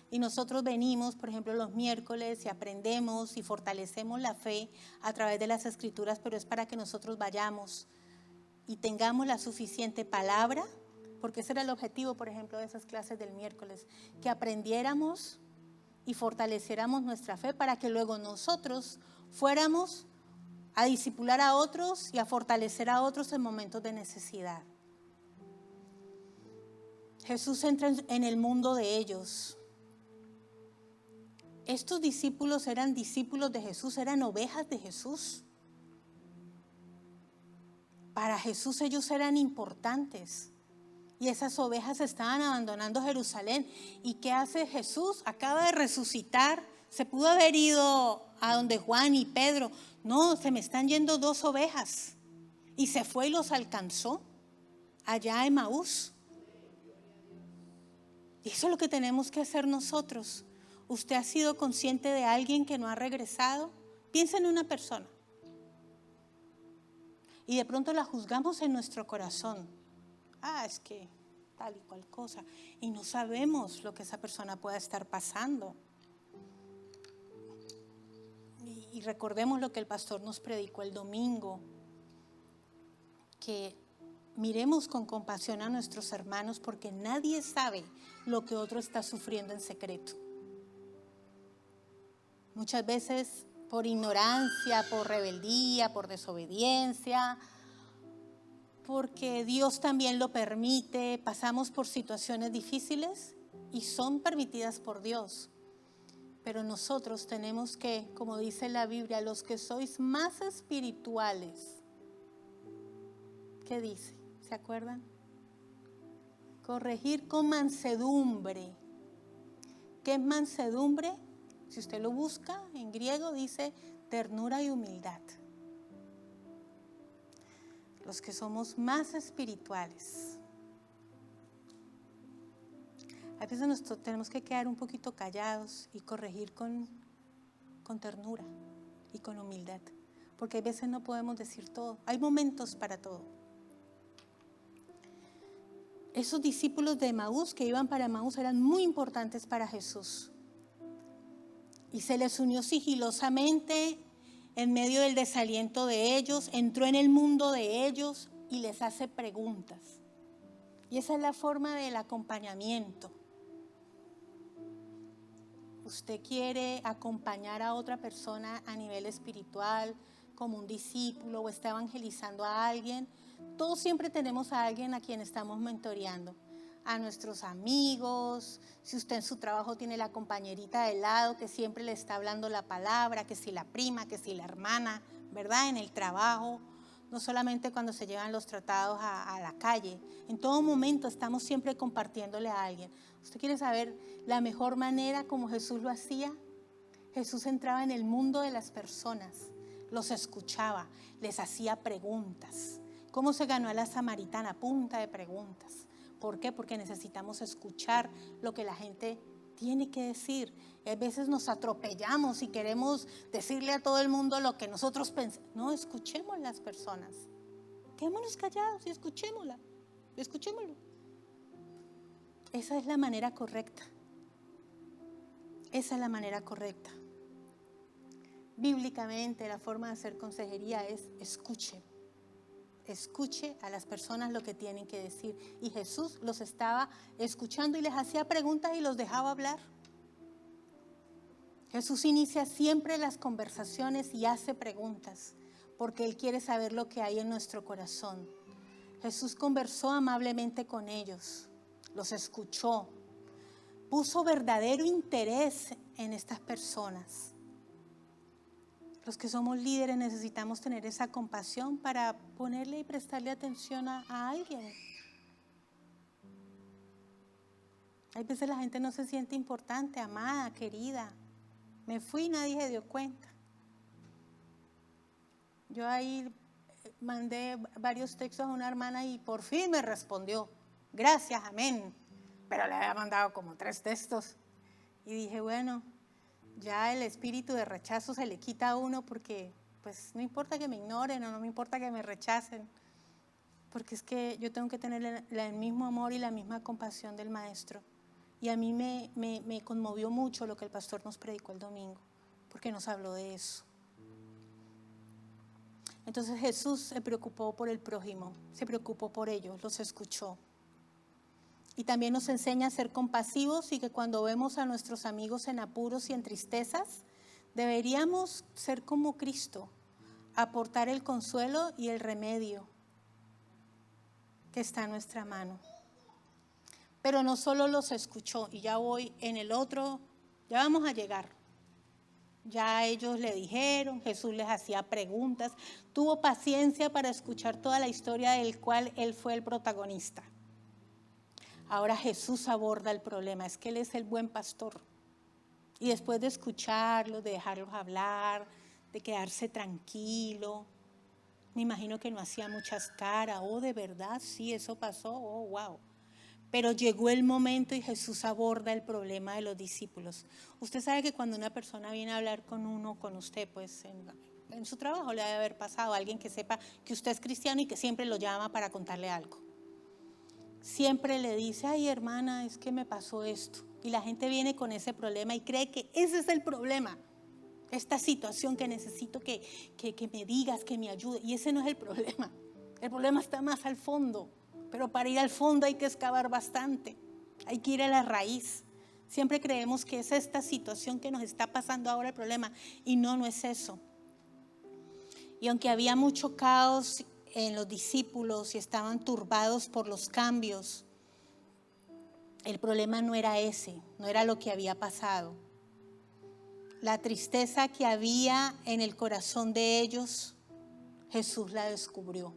S1: Y nosotros venimos, por ejemplo, los miércoles y aprendemos y fortalecemos la fe a través de las Escrituras, pero es para que nosotros vayamos y tengamos la suficiente palabra, porque ese era el objetivo, por ejemplo, de esas clases del miércoles, que aprendiéramos y fortaleciéramos nuestra fe para que luego nosotros fuéramos a discipular a otros y a fortalecer a otros en momentos de necesidad. Jesús entra en el mundo de ellos. Estos discípulos eran discípulos de Jesús, eran ovejas de Jesús. Para Jesús ellos eran importantes. Y esas ovejas estaban abandonando Jerusalén. ¿Y qué hace Jesús? Acaba de resucitar. Se pudo haber ido a donde Juan y Pedro. No, se me están yendo 2 ovejas. Y se fue y los alcanzó allá en Emaús. Y eso es lo que tenemos que hacer nosotros. ¿Usted ha sido consciente de alguien que no ha regresado? Piensa en una persona. Y de pronto la juzgamos en nuestro corazón. Es que tal y cual cosa. Y no sabemos lo que esa persona pueda estar pasando. Y recordemos lo que el pastor nos predicó el domingo. Que miremos con compasión a nuestros hermanos porque nadie sabe lo que otro está sufriendo en secreto. Muchas veces por ignorancia, por rebeldía, por desobediencia, porque Dios también lo permite, pasamos por situaciones difíciles y son permitidas por Dios. Pero nosotros tenemos que, como dice la Biblia, los que sois más espirituales, ¿qué dice? ¿Se acuerdan? Corregir con mansedumbre. ¿Qué es mansedumbre? Si usted lo busca en griego dice ternura y humildad. Los que somos más espirituales. A veces nosotros tenemos que quedar un poquito callados y corregir con ternura y con humildad. Porque a veces no podemos decir todo. Hay momentos para todo. Esos discípulos de Emaús que iban para Emaús eran muy importantes para Jesús. Y se les unió sigilosamente en medio del desaliento de ellos, entró en el mundo de ellos y les hace preguntas. Y esa es la forma del acompañamiento. Usted quiere acompañar a otra persona a nivel espiritual, como un discípulo, o está evangelizando a alguien. Todos siempre tenemos a alguien a quien estamos mentoreando. A nuestros amigos, si usted en su trabajo tiene la compañerita de lado que siempre le está hablando la palabra, que si la prima, que si la hermana, ¿verdad? En el trabajo, no solamente cuando se llevan los tratados a la calle. En todo momento estamos siempre compartiéndole a alguien. ¿Usted quiere saber la mejor manera como Jesús lo hacía? Jesús entraba en el mundo de las personas, los escuchaba, les hacía preguntas. ¿Cómo se ganó a la samaritana? A punta de preguntas. ¿Por qué? Porque necesitamos escuchar lo que la gente tiene que decir. Y a veces nos atropellamos y queremos decirle a todo el mundo lo que nosotros pensamos. No, escuchemos las personas. Quedémonos callados y escuchémoslo. Esa es la manera correcta. Esa es la manera correcta. Bíblicamente, la forma de hacer consejería es escuche. Escuche a las personas lo que tienen que decir. Y Jesús los estaba escuchando y les hacía preguntas y los dejaba hablar. Jesús inicia siempre las conversaciones y hace preguntas, porque Él quiere saber lo que hay en nuestro corazón. Jesús conversó amablemente con ellos, los escuchó, puso verdadero interés en estas personas. Los que somos líderes necesitamos tener esa compasión para ponerle y prestarle atención a alguien. Hay veces la gente no se siente importante, amada, querida. Me fui y nadie se dio cuenta. Yo ahí mandé varios textos a una hermana y por fin me respondió. Gracias, amén. Pero le había mandado como 3 textos. Y dije, bueno, ya el espíritu de rechazo se le quita a uno porque pues no importa que me ignoren o no me importa que me rechacen, porque es que yo tengo que tener el mismo amor y la misma compasión del maestro. Y a mí me conmovió mucho lo que el pastor nos predicó el domingo, porque nos habló de eso. Entonces Jesús se preocupó por el prójimo, se preocupó por ellos, los escuchó. Y también nos enseña a ser compasivos y que cuando vemos a nuestros amigos en apuros y en tristezas, deberíamos ser como Cristo, aportar el consuelo y el remedio que está en nuestra mano. Pero no solo los escuchó, y ya voy en el otro, ya vamos a llegar. Ya ellos le dijeron, Jesús les hacía preguntas, tuvo paciencia para escuchar toda la historia del cual él fue el protagonista. Ahora Jesús aborda el problema, es que Él es el buen pastor. Y después de escucharlos, de dejarlos hablar, de quedarse tranquilo, me imagino que no hacía muchas caras, de verdad, sí, eso pasó, wow. Pero llegó el momento y Jesús aborda el problema de los discípulos. Usted sabe que cuando una persona viene a hablar con uno, con usted, pues en su trabajo le debe haber pasado a alguien que sepa que usted es cristiano y que siempre lo llama para contarle algo. Siempre le dice, ay hermana, es que me pasó esto. Y la gente viene con ese problema y cree que ese es el problema. Esta situación que necesito que me digas, que me ayude. Y ese no es el problema. El problema está más al fondo. Pero para ir al fondo hay que excavar bastante. Hay que ir a la raíz. Siempre creemos que es esta situación que nos está pasando ahora el problema. Y no es eso. Y aunque había mucho caos en los discípulos y estaban turbados por los cambios, el problema no era ese, no era lo que había pasado. La tristeza que había en el corazón de ellos, Jesús la descubrió.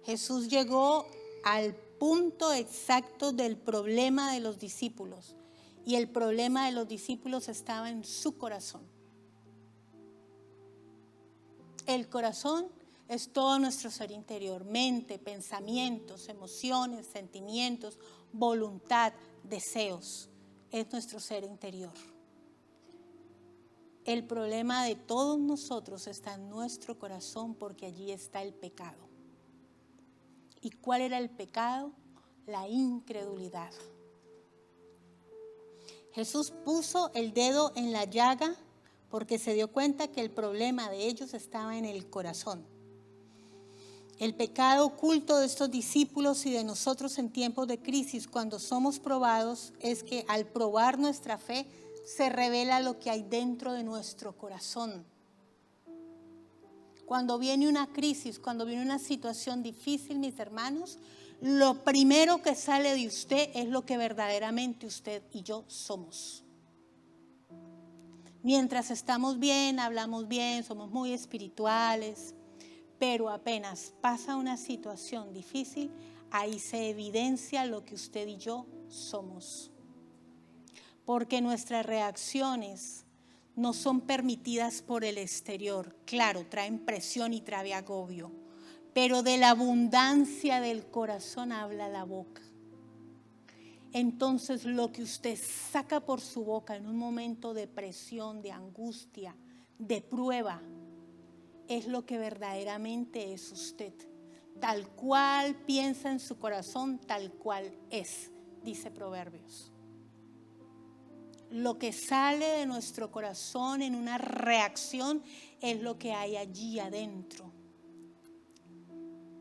S1: Jesús llegó al punto exacto del problema de los discípulos, y el problema de los discípulos estaba en su corazón. El corazón es todo nuestro ser interior, mente, pensamientos, emociones, sentimientos, voluntad, deseos. Es nuestro ser interior. El problema de todos nosotros está en nuestro corazón porque allí está el pecado. ¿Y cuál era el pecado? La incredulidad. Jesús puso el dedo en la llaga porque se dio cuenta que el problema de ellos estaba en el corazón. El pecado oculto de estos discípulos y de nosotros en tiempos de crisis, cuando somos probados, es que al probar nuestra fe, se revela lo que hay dentro de nuestro corazón. Cuando viene una crisis, cuando viene una situación difícil, mis hermanos, lo primero que sale de usted es lo que verdaderamente usted y yo somos. Mientras estamos bien, hablamos bien, somos muy espirituales, pero apenas pasa una situación difícil, ahí se evidencia lo que usted y yo somos. Porque nuestras reacciones no son permitidas por el exterior. Claro, traen presión y trae agobio, pero de la abundancia del corazón habla la boca. Entonces lo que usted saca por su boca en un momento de presión, de angustia, de prueba, es lo que verdaderamente es usted. Tal cual piensa en su corazón, tal cual es, dice Proverbios. Lo que sale de nuestro corazón en una reacción es lo que hay allí adentro.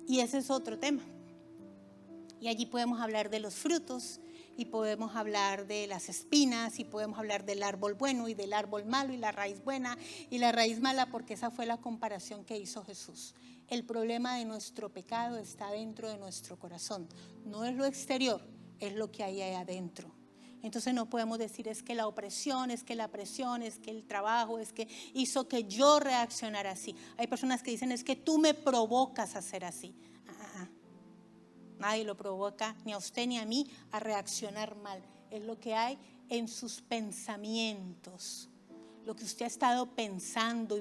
S1: Y ese es otro tema. Y allí podemos hablar de los frutos, y podemos hablar de las espinas, y podemos hablar del árbol bueno y del árbol malo, y la raíz buena y la raíz mala, porque esa fue la comparación que hizo Jesús. El problema de nuestro pecado está dentro de nuestro corazón. No es lo exterior, es lo que hay ahí adentro. Entonces no podemos decir es que la opresión, es que la presión, es que el trabajo, es que hizo que yo reaccionara así. Hay personas que dicen es que tú me provocas a ser así. Nadie lo provoca, ni a usted ni a mí, a reaccionar mal. Es lo que hay en sus pensamientos. Lo que usted ha estado pensando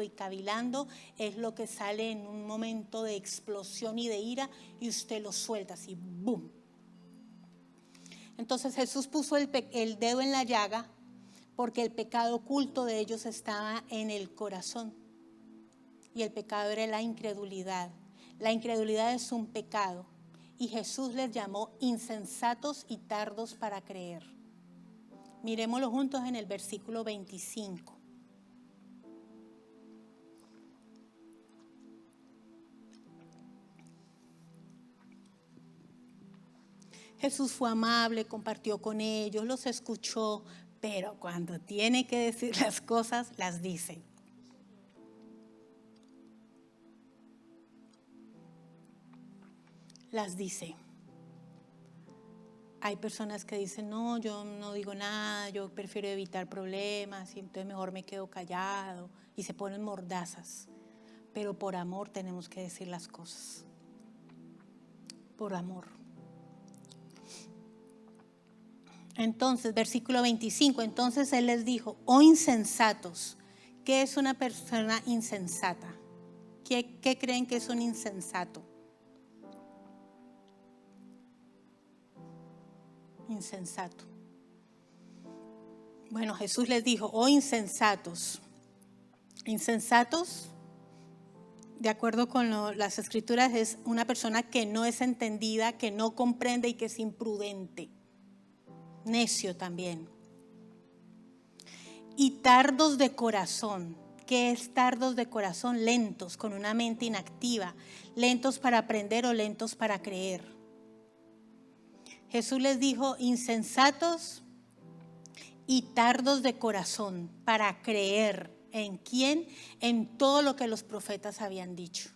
S1: y cavilando es lo que sale en un momento de explosión y de ira y usted lo suelta así, ¡boom! Entonces Jesús puso el dedo en la llaga porque el pecado oculto de ellos estaba en el corazón. Y el pecado era la incredulidad. La incredulidad es un pecado. Y Jesús les llamó insensatos y tardos para creer. Miremoslo juntos en el versículo 25. Jesús fue amable, compartió con ellos, los escuchó, pero cuando tiene que decir las cosas, las dice. Las dice. Hay personas que dicen, no, yo no digo nada, yo prefiero evitar problemas, y entonces mejor me quedo callado, y se ponen mordazas. Pero por amor tenemos que decir las cosas. Por amor. Entonces, versículo 25, entonces Él les dijo, oh insensatos, ¿qué es una persona insensata? ¿Qué creen que es un insensato? Insensato. Bueno, Jesús les dijo, oh insensatos. Insensatos, de acuerdo con las escrituras, es una persona que no es entendida, que no comprende y que es imprudente. Necio también. Y tardos de corazón. ¿Qué es tardos de corazón? Lentos, con una mente inactiva, lentos para aprender o lentos para creer. Jesús les dijo, insensatos y tardos de corazón para creer. ¿En quién? En todo lo que los profetas habían dicho.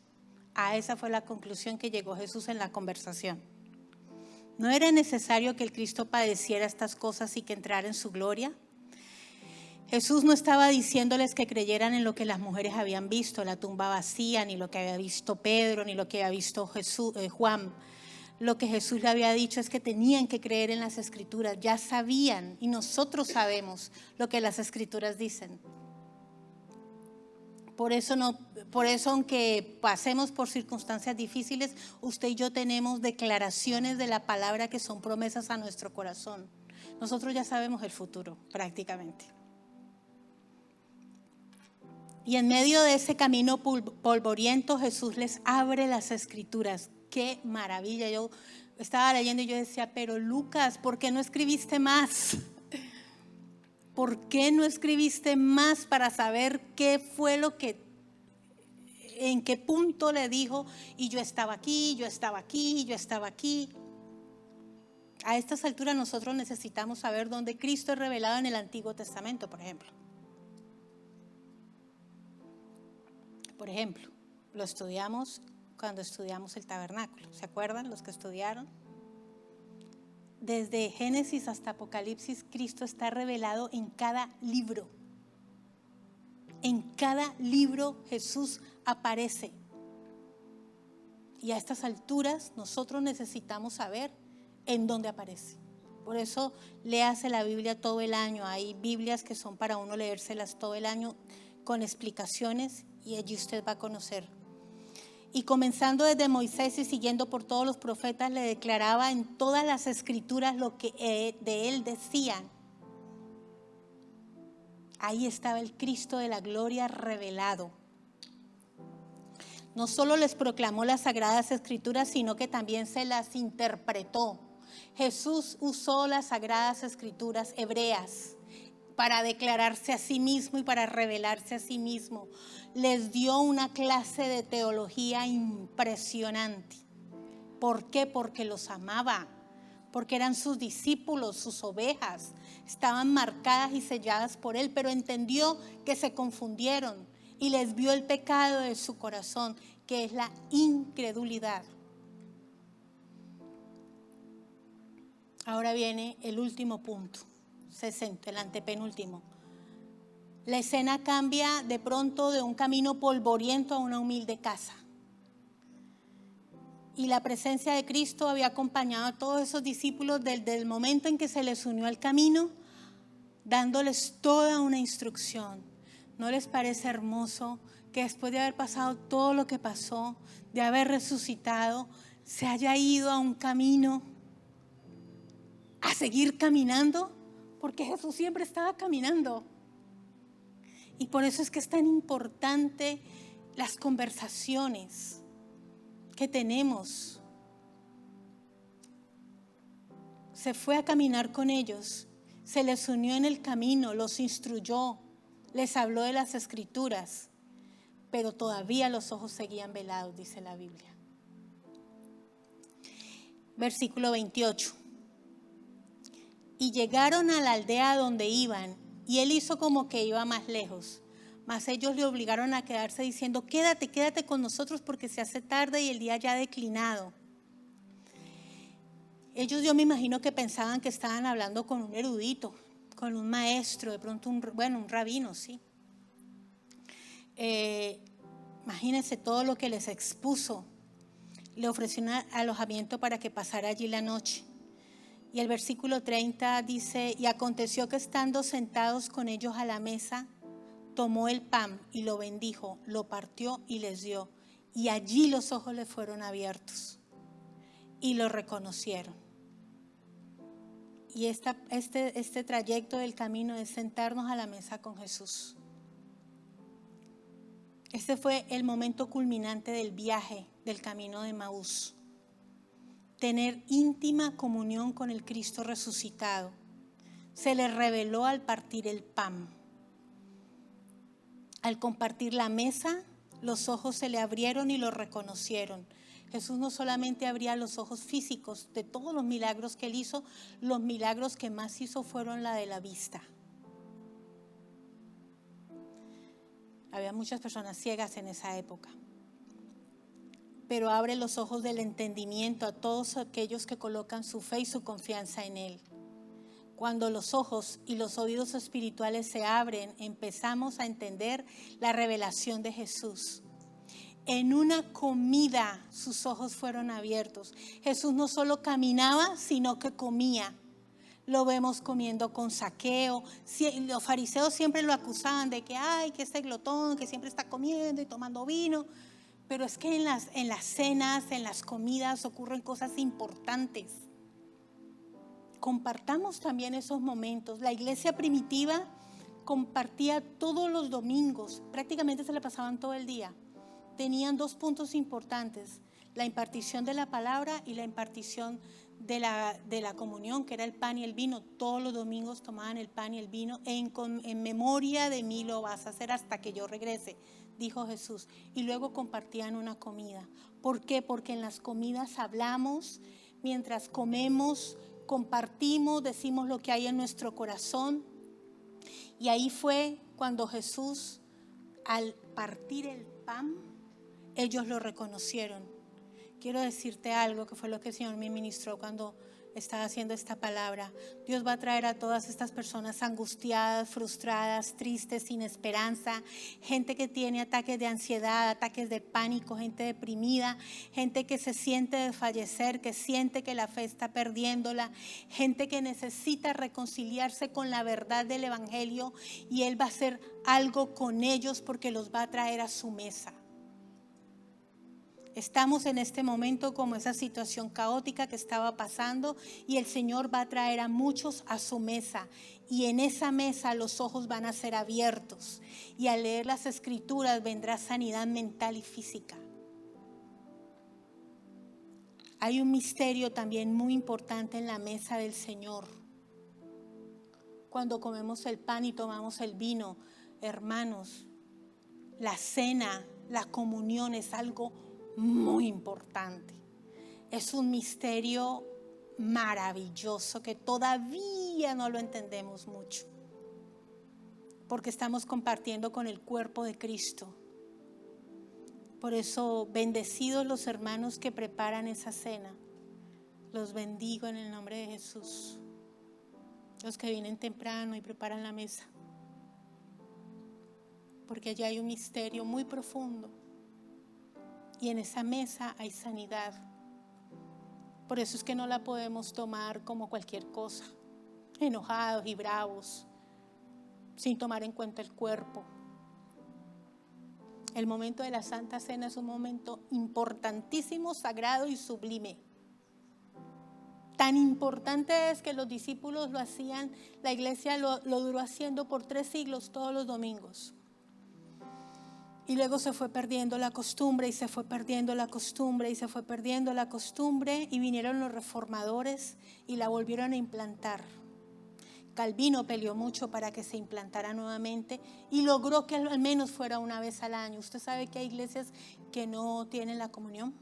S1: A esa fue la conclusión que llegó Jesús en la conversación. ¿No era necesario que el Cristo padeciera estas cosas y que entrara en su gloria? Jesús no estaba diciéndoles que creyeran en lo que las mujeres habían visto, la tumba vacía, ni lo que había visto Pedro, ni lo que había visto Juan. Lo que Jesús le había dicho es que tenían que creer en las Escrituras. Ya sabían, y nosotros sabemos lo que las Escrituras dicen. Por eso aunque pasemos por circunstancias difíciles, usted y yo tenemos declaraciones de la palabra que son promesas a nuestro corazón. Nosotros ya sabemos el futuro, prácticamente. Y en medio de ese camino polvoriento, Jesús les abre las escrituras. ¡Qué maravilla! Yo estaba leyendo y yo decía, pero Lucas, ¿por qué no escribiste más? ¿Por qué no escribiste más para saber qué fue en qué punto le dijo? Y yo estaba aquí, yo estaba aquí, yo estaba aquí. A estas alturas nosotros necesitamos saber dónde Cristo es revelado en el Antiguo Testamento, por ejemplo. Por ejemplo, lo estudiamos cuando estudiamos el tabernáculo. ¿Se acuerdan los que estudiaron? Desde Génesis hasta Apocalipsis, Cristo está revelado en cada libro. En cada libro Jesús aparece. Y a estas alturas nosotros necesitamos saber en dónde aparece. Por eso léase la Biblia todo el año. Hay Biblias que son para uno leérselas todo el año con explicaciones y allí usted va a conocer. Y comenzando desde Moisés y siguiendo por todos los profetas, le declaraba en todas las escrituras lo que de él decían. Ahí estaba el Cristo de la gloria revelado. No solo les proclamó las sagradas escrituras, sino que también se las interpretó. Jesús usó las sagradas escrituras hebreas para declararse a sí mismo y para revelarse a sí mismo. Les dio una clase de teología impresionante. ¿Por qué? Porque los amaba, porque eran sus discípulos, sus ovejas. Estaban marcadas y selladas por él, pero entendió que se confundieron y les vio el pecado de su corazón, que es la incredulidad. Ahora viene el último punto, 60, el antepenúltimo. La escena cambia de pronto de un camino polvoriento a una humilde casa. Y la presencia de Cristo había acompañado a todos esos discípulos desde el momento en que se les unió al camino, dándoles toda una instrucción. ¿No les parece hermoso que después de haber pasado todo lo que pasó, de haber resucitado, se haya ido a un camino a seguir caminando? Porque Jesús siempre estaba caminando. Y por eso es que es tan importante las conversaciones que tenemos. Se fue a caminar con ellos, se les unió en el camino, los instruyó, les habló de las escrituras, pero todavía los ojos seguían velados, dice la Biblia. Versículo 28. Y llegaron a la aldea donde iban, y él hizo como que iba más lejos. Mas ellos le obligaron a quedarse diciendo, quédate con nosotros porque se hace tarde y el día ya ha declinado. Ellos, yo me imagino que pensaban que estaban hablando con un erudito, con un maestro, de pronto un rabino, sí. Imagínense todo lo que les expuso. Le ofreció un alojamiento para que pasara allí la noche. Y el versículo 30 dice, y aconteció que estando sentados con ellos a la mesa, tomó el pan y lo bendijo, lo partió y les dio. Y allí los ojos les fueron abiertos y lo reconocieron. Y este trayecto del camino es sentarnos a la mesa con Jesús. Este fue el momento culminante del viaje del camino de Maús. Tener íntima comunión con el Cristo resucitado. Se le reveló al partir el pan. Al compartir la mesa, los ojos se le abrieron y lo reconocieron. Jesús no solamente abría los ojos físicos de todos los milagros que él hizo, los milagros que más hizo fueron la de la vista. Había muchas personas ciegas en esa época. Pero abre los ojos del entendimiento a todos aquellos que colocan su fe y su confianza en él. Cuando los ojos y los oídos espirituales se abren, empezamos a entender la revelación de Jesús. En una comida sus ojos fueron abiertos. Jesús no solo caminaba, sino que comía. Lo vemos comiendo con Zaqueo. Los fariseos siempre lo acusaban de que, ay, que este glotón, que siempre está comiendo y tomando vino. Pero es que en las cenas, en las comidas ocurren cosas importantes. Compartamos también esos momentos. La iglesia primitiva compartía todos los domingos, prácticamente se la pasaban todo el día. Tenían 2 puntos importantes: la impartición de la palabra y la impartición de la comunión, que era el pan y el vino. Todos los domingos tomaban el pan y el vino. En memoria de mí lo vas a hacer hasta que yo regrese, dijo Jesús. Y luego compartían una comida. ¿Por qué? Porque en las comidas hablamos, mientras comemos, compartimos, decimos lo que hay en nuestro corazón. Y ahí fue cuando Jesús, al partir el pan, ellos lo reconocieron. Quiero decirte algo que fue lo que el Señor me ministró cuando estaba haciendo esta palabra. Dios va a traer a todas estas personas angustiadas, frustradas, tristes, sin esperanza, gente que tiene ataques de ansiedad, ataques de pánico, gente deprimida, gente que se siente desfallecer, que siente que la fe está perdiéndola, gente que necesita reconciliarse con la verdad del Evangelio, y Él va a hacer algo con ellos porque los va a traer a su mesa. Estamos en este momento como esa situación caótica que estaba pasando, y el Señor va a traer a muchos a su mesa, y en esa mesa los ojos van a ser abiertos, y al leer las Escrituras vendrá sanidad mental y física. Hay un misterio también muy importante en la mesa del Señor. Cuando comemos el pan y tomamos el vino, hermanos, la cena, la comunión es algo muy importante. Es un misterio maravilloso que todavía no lo entendemos mucho, porque estamos compartiendo con el cuerpo de Cristo. Por eso, bendecidos los hermanos que preparan esa cena. Los bendigo en el nombre de Jesús. Los que vienen temprano y preparan la mesa, porque allá hay un misterio muy profundo. Y en esa mesa hay sanidad. Por eso es que no la podemos tomar como cualquier cosa, enojados y bravos, sin tomar en cuenta el cuerpo. El momento de la Santa Cena es un momento importantísimo, sagrado y sublime. Tan importante es que los discípulos lo hacían, la iglesia lo duró haciendo por 3 siglos todos los domingos. Y luego se fue perdiendo la costumbre, y se fue perdiendo la costumbre, y se fue perdiendo la costumbre, y vinieron los reformadores y la volvieron a implantar. Calvino peleó mucho para que se implantara nuevamente y logró que al menos fuera una vez al año. ¿Usted sabe que hay iglesias que no tienen la comunión?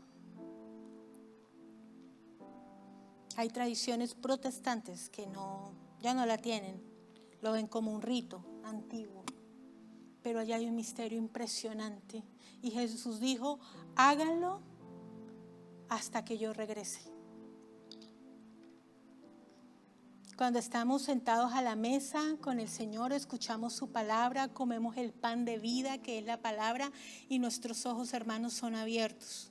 S1: Hay tradiciones protestantes que ya no la tienen, lo ven como un rito antiguo. Pero allá hay un misterio impresionante. Y Jesús dijo, háganlo hasta que yo regrese. Cuando estamos sentados a la mesa con el Señor, escuchamos su palabra, comemos el pan de vida que es la palabra, y nuestros ojos, hermanos, son abiertos.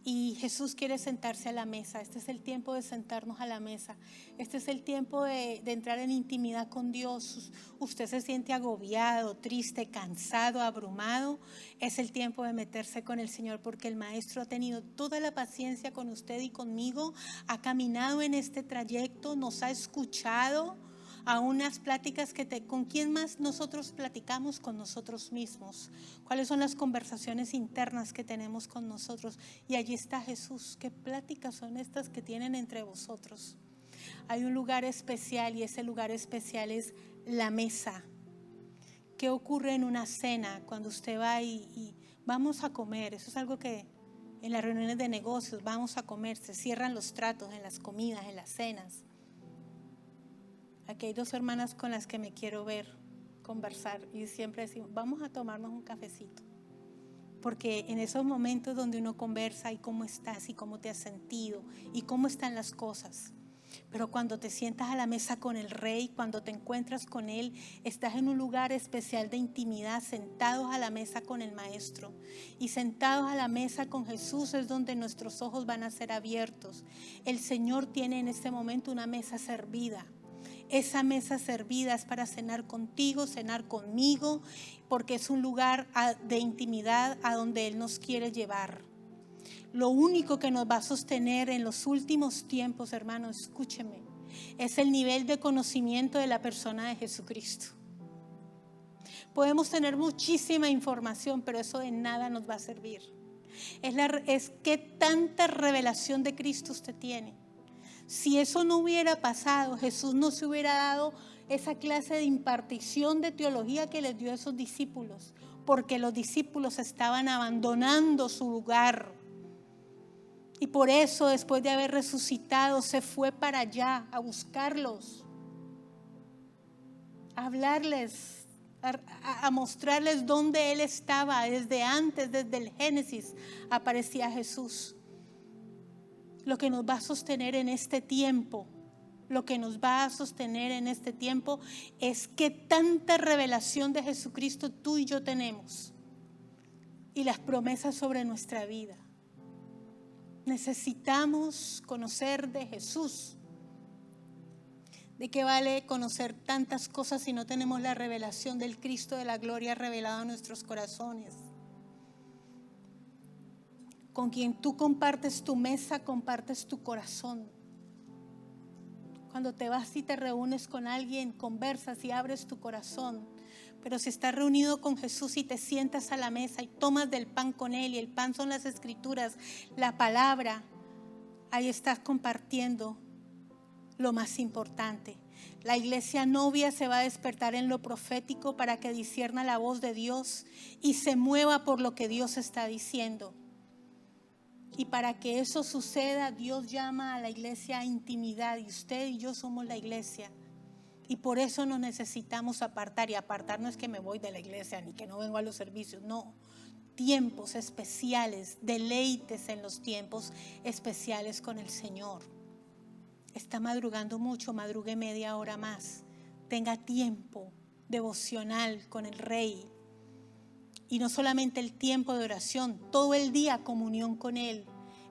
S1: Y Jesús quiere sentarse a la mesa. Este es el tiempo de sentarnos a la mesa. Este es el tiempo de entrar en intimidad con Dios. Usted se siente agobiado, triste, cansado, abrumado. Es el tiempo de meterse con el Señor, porque el Maestro ha tenido toda la paciencia con usted y conmigo. Ha caminado en este trayecto, nos ha escuchado. A unas pláticas ¿con quién más nosotros platicamos? Con nosotros mismos. ¿Cuáles son las conversaciones internas que tenemos con nosotros? Y allí está Jesús. ¿Qué pláticas son estas que tienen entre vosotros? Hay un lugar especial, y ese lugar especial es la mesa. ¿Qué ocurre en una cena cuando usted va y vamos a comer? Eso es algo que en las reuniones de negocios vamos a comer. Se cierran los tratos en las comidas, en las cenas. Aquí hay 2 hermanas con las que me quiero ver, conversar, y siempre decimos, vamos a tomarnos un cafecito. Porque en esos momentos donde uno conversa, y cómo estás, y cómo te has sentido, y cómo están las cosas. Pero cuando te sientas a la mesa con el Rey, cuando te encuentras con Él, estás en un lugar especial de intimidad, sentados a la mesa con el Maestro. Y sentados a la mesa con Jesús es donde nuestros ojos van a ser abiertos. El Señor tiene en este momento una mesa servida. Esa mesa servida es para cenar contigo, cenar conmigo, porque es un lugar de intimidad a donde Él nos quiere llevar. Lo único que nos va a sostener en los últimos tiempos, hermanos, escúcheme, es el nivel de conocimiento de la persona de Jesucristo. Podemos tener muchísima información, pero eso de nada nos va a servir. Es qué tanta revelación de Cristo usted tiene. Si eso no hubiera pasado, Jesús no se hubiera dado esa clase de impartición de teología que les dio a esos discípulos, porque los discípulos estaban abandonando su lugar. Y por eso, después de haber resucitado, se fue para allá a buscarlos, a hablarles, a mostrarles dónde Él estaba. Desde antes, desde el Génesis, aparecía Jesús. Lo que nos va a sostener en este tiempo, es que tanta revelación de Jesucristo tú y yo tenemos y las promesas sobre nuestra vida. Necesitamos conocer de Jesús. ¿De qué vale conocer tantas cosas si no tenemos la revelación del Cristo de la gloria revelado en nuestros corazones? Con quien tú compartes tu mesa, compartes tu corazón. Cuando te vas y te reúnes con alguien, conversas y abres tu corazón. Pero si estás reunido con Jesús y te sientas a la mesa y tomas del pan con Él, y el pan son las Escrituras, la palabra, ahí estás compartiendo lo más importante. La iglesia novia se va a despertar en lo profético para que discierna la voz de Dios y se mueva por lo que Dios está diciendo. Y para que eso suceda, Dios llama a la iglesia a intimidad, y usted y yo somos la iglesia. Y por eso nos necesitamos apartar. Y apartar no es que me voy de la iglesia ni que no vengo a los servicios, no. Tiempos especiales, deleites en los tiempos especiales con el Señor. Está madrugando mucho, madrugue media hora más. Tenga tiempo devocional con el Rey. Y no solamente el tiempo de oración, todo el día comunión con Él.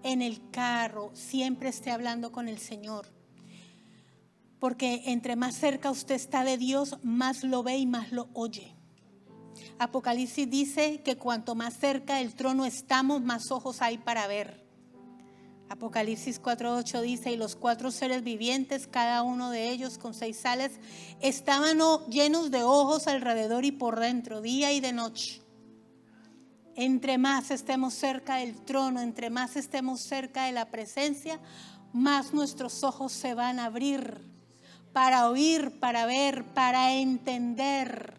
S1: En el carro, siempre esté hablando con el Señor. Porque entre más cerca usted está de Dios, más lo ve y más lo oye. Apocalipsis dice que cuanto más cerca del trono estamos, más ojos hay para ver. Apocalipsis 4:8 dice: y los 4 seres vivientes, cada uno de ellos con 6 alas, estaban llenos de ojos alrededor y por dentro, día y de noche. Entre más estemos cerca del trono, entre más estemos cerca de la presencia, más nuestros ojos se van a abrir para oír, para ver, para entender.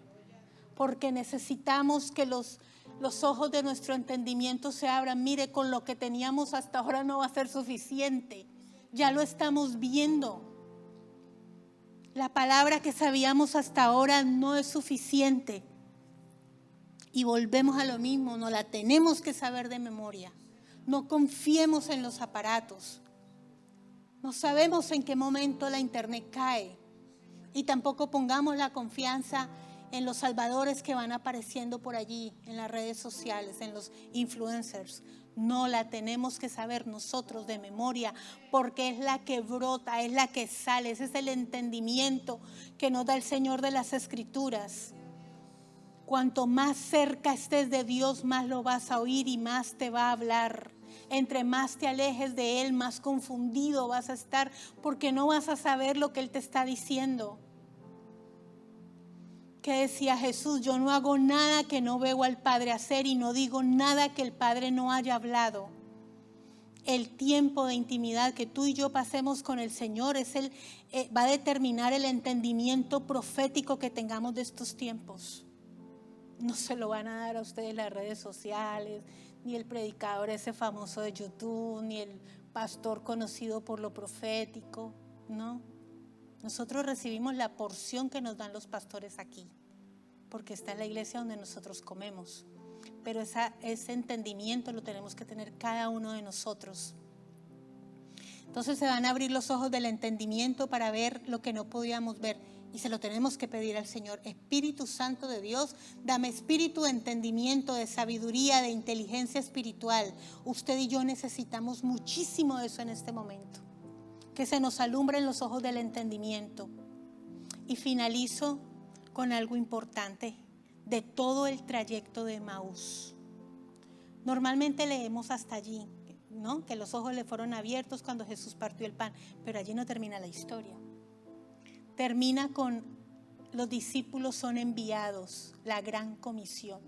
S1: Porque necesitamos que los ojos de nuestro entendimiento se abran. Mire, con lo que teníamos hasta ahora no va a ser suficiente. Ya lo estamos viendo. La palabra que sabíamos hasta ahora no es suficiente. Y volvemos a lo mismo, no la tenemos que saber de memoria. No confiemos en los aparatos. No sabemos en qué momento la internet cae. Y tampoco pongamos la confianza en los salvadores que van apareciendo por allí, en las redes sociales, en los influencers. No la tenemos que saber nosotros de memoria, porque es la que brota, es la que sale. Ese es el entendimiento que nos da el Señor de las Escrituras. Cuanto más cerca estés de Dios, más lo vas a oír y más te va a hablar. Entre más te alejes de Él, más confundido vas a estar, porque no vas a saber lo que Él te está diciendo. ¿Qué decía Jesús? Yo no hago nada que no veo al Padre hacer, y no digo nada que el Padre no haya hablado. El tiempo de intimidad que tú y yo pasemos con el Señor va a determinar el entendimiento profético que tengamos de estos tiempos. No se lo van a dar a ustedes las redes sociales, ni el predicador ese famoso de YouTube, ni el pastor conocido por lo profético, no. Nosotros recibimos la porción que nos dan los pastores aquí, porque está en la iglesia donde nosotros comemos. Pero ese entendimiento lo tenemos que tener cada uno de nosotros. Entonces se van a abrir los ojos del entendimiento para ver lo que no podíamos ver. Y se lo tenemos que pedir al Señor. Espíritu Santo de Dios, dame espíritu de entendimiento, de sabiduría, de inteligencia espiritual. Usted y yo necesitamos muchísimo de eso en este momento. Que se nos alumbren los ojos del entendimiento. Y finalizo con algo importante de todo el trayecto de Emaús. Normalmente leemos hasta allí, ¿no? Que los ojos le fueron abiertos cuando Jesús partió el pan, pero allí no termina la historia. Termina con los discípulos son enviados, la gran comisión.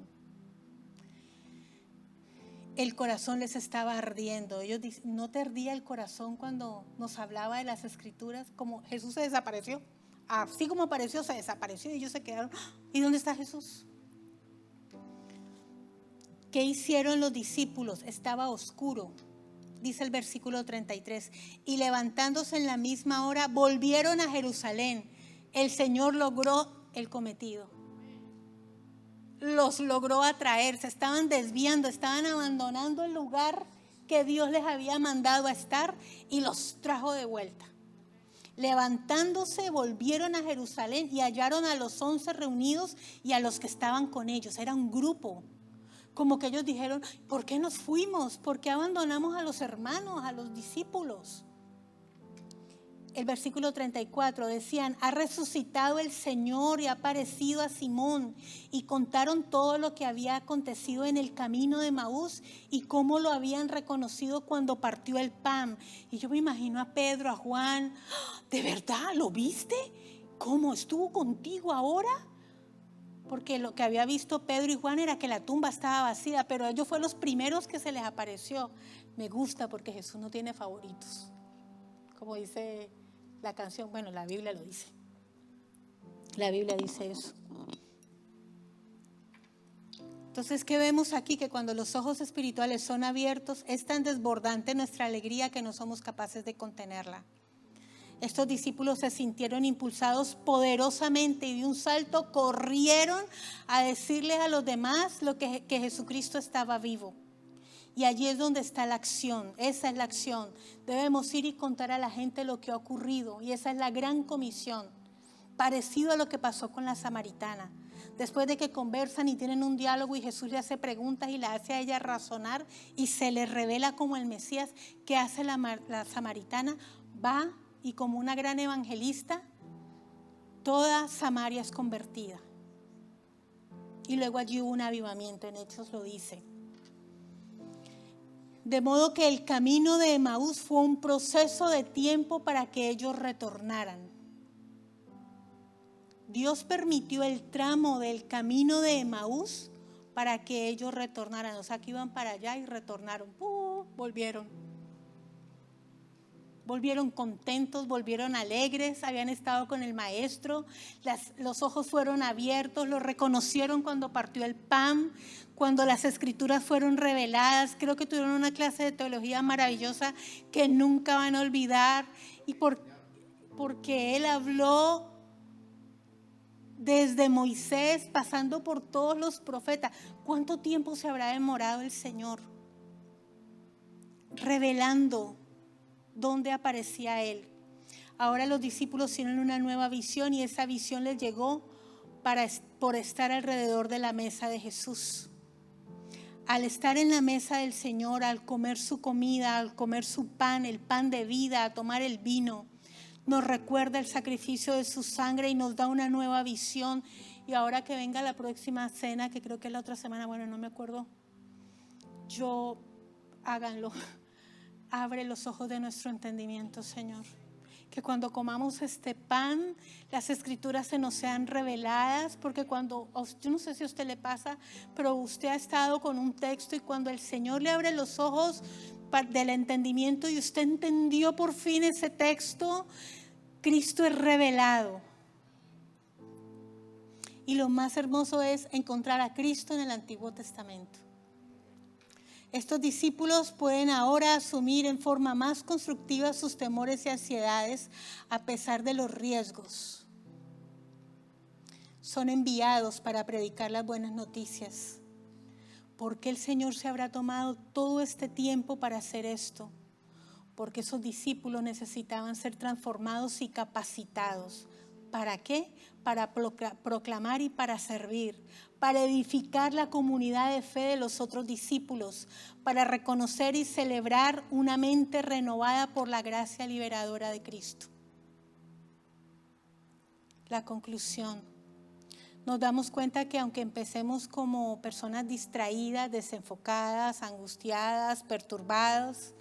S1: El corazón les estaba ardiendo. Ellos dicen, ¿no te ardía el corazón cuando nos hablaba de las escrituras? Como Jesús se desapareció. Así como apareció, se desapareció y ellos se quedaron. ¿Y dónde está Jesús? ¿Qué hicieron los discípulos? Estaba oscuro, dice el versículo 33. Y levantándose en la misma hora, volvieron a Jerusalén. El Señor logró el cometido. Los logró atraer, se estaban desviando, estaban abandonando el lugar que Dios les había mandado a estar y los trajo de vuelta. Levantándose, volvieron a Jerusalén y hallaron a los 11 reunidos y a los que estaban con ellos. Era un grupo. Como que ellos dijeron, ¿por qué nos fuimos? ¿Por qué abandonamos a los hermanos, a los discípulos? El versículo 34 decían, ha resucitado el Señor y ha aparecido a Simón. Y contaron todo lo que había acontecido en el camino de Emaús y cómo lo habían reconocido cuando partió el pan. Y yo me imagino a Pedro, a Juan, ¿de verdad lo viste? ¿Cómo estuvo contigo ahora? Porque lo que había visto Pedro y Juan era que la tumba estaba vacía, pero ellos fueron los primeros que se les apareció. Me gusta porque Jesús no tiene favoritos. Como dice la canción, bueno, la Biblia lo dice. La Biblia dice eso. Entonces, ¿qué vemos aquí? Que cuando los ojos espirituales son abiertos, es tan desbordante nuestra alegría que no somos capaces de contenerla. Estos discípulos se sintieron impulsados poderosamente y de un salto corrieron a decirles a los demás que Jesucristo estaba vivo. Y allí es donde está la acción, esa es la acción. Debemos ir y contar a la gente lo que ha ocurrido y esa es la gran comisión, parecido a lo que pasó con la samaritana. Después de que conversan y tienen un diálogo y Jesús le hace preguntas y la hace a ella razonar y se le revela como el Mesías, ¿qué hace la samaritana? Va y como una gran evangelista, toda Samaria es convertida. Y luego allí hubo un avivamiento, en Hechos lo dice. De modo que el camino de Emaús fue un proceso de tiempo para que ellos retornaran. Dios permitió el tramo del camino de Emaús para que ellos retornaran. O sea, que iban para allá y retornaron. Volvieron. Volvieron contentos, volvieron alegres, habían estado con el maestro, los ojos fueron abiertos, lo reconocieron cuando partió el pan, cuando las escrituras fueron reveladas. Creo que tuvieron una clase de teología maravillosa que nunca van a olvidar. Y porque él habló desde Moisés, pasando por todos los profetas. ¿Cuánto tiempo se habrá demorado el Señor revelando dónde aparecía Él? Ahora los discípulos tienen una nueva visión y esa visión les llegó por estar alrededor de la mesa de Jesús. Al estar en la mesa del Señor, al comer su comida, al comer su pan, el pan de vida, a tomar el vino, nos recuerda el sacrificio de su sangre y nos da una nueva visión. Y ahora que venga la próxima cena, que creo que es la otra semana, bueno, no me acuerdo, háganlo. Abre los ojos de nuestro entendimiento, Señor. Que cuando comamos este pan, las escrituras se nos sean reveladas, porque yo no sé si a usted le pasa, pero usted ha estado con un texto y cuando el Señor le abre los ojos del entendimiento y usted entendió por fin ese texto, Cristo es revelado. Y lo más hermoso es encontrar a Cristo en el Antiguo Testamento. Estos discípulos pueden ahora asumir en forma más constructiva sus temores y ansiedades a pesar de los riesgos. Son enviados para predicar las buenas noticias. ¿Por qué el Señor se habrá tomado todo este tiempo para hacer esto? Porque esos discípulos necesitaban ser transformados y capacitados. ¿Para qué? Para proclamar y para servir, para edificar la comunidad de fe de los otros discípulos, para reconocer y celebrar una mente renovada por la gracia liberadora de Cristo. la conclusión. Nos damos cuenta que aunque empecemos como personas distraídas, desenfocadas, angustiadas, perturbadas,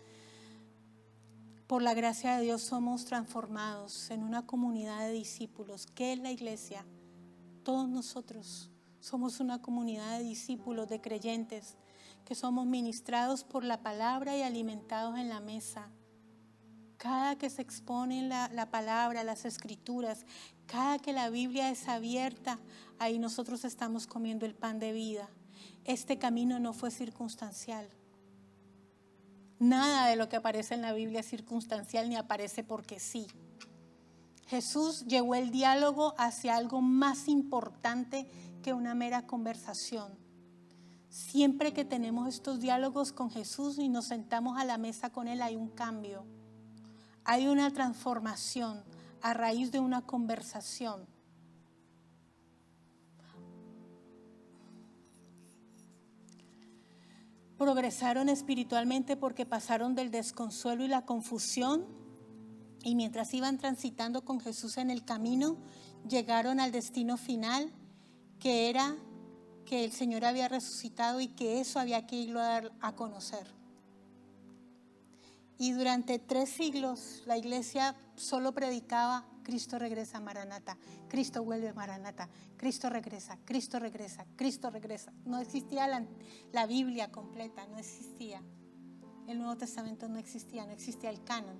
S1: por la gracia de Dios somos transformados en una comunidad de discípulos. ¿Qué es la iglesia? Todos nosotros somos una comunidad de discípulos, de creyentes, que somos ministrados por la palabra y alimentados en la mesa. Cada que se expone la palabra, las escrituras, cada que la Biblia es abierta, ahí nosotros estamos comiendo el pan de vida. Este camino no fue circunstancial. Nada de lo que aparece en la Biblia es circunstancial ni aparece porque sí. Jesús llevó el diálogo hacia algo más importante que una mera conversación. Siempre que tenemos estos diálogos con Jesús y nos sentamos a la mesa con Él, hay un cambio. Hay una transformación a raíz de una conversación. Progresaron espiritualmente porque pasaron del desconsuelo y la confusión, y mientras iban transitando con Jesús en el camino, llegaron al destino final, que era que el Señor había resucitado y que eso había que irlo a dar a conocer. Y durante 3 siglos la iglesia solo predicaba: Cristo regresa, Maranata, Cristo vuelve, Maranata, Cristo regresa, Cristo regresa, Cristo regresa. No existía la Biblia completa, no existía. El Nuevo Testamento no existía el canon.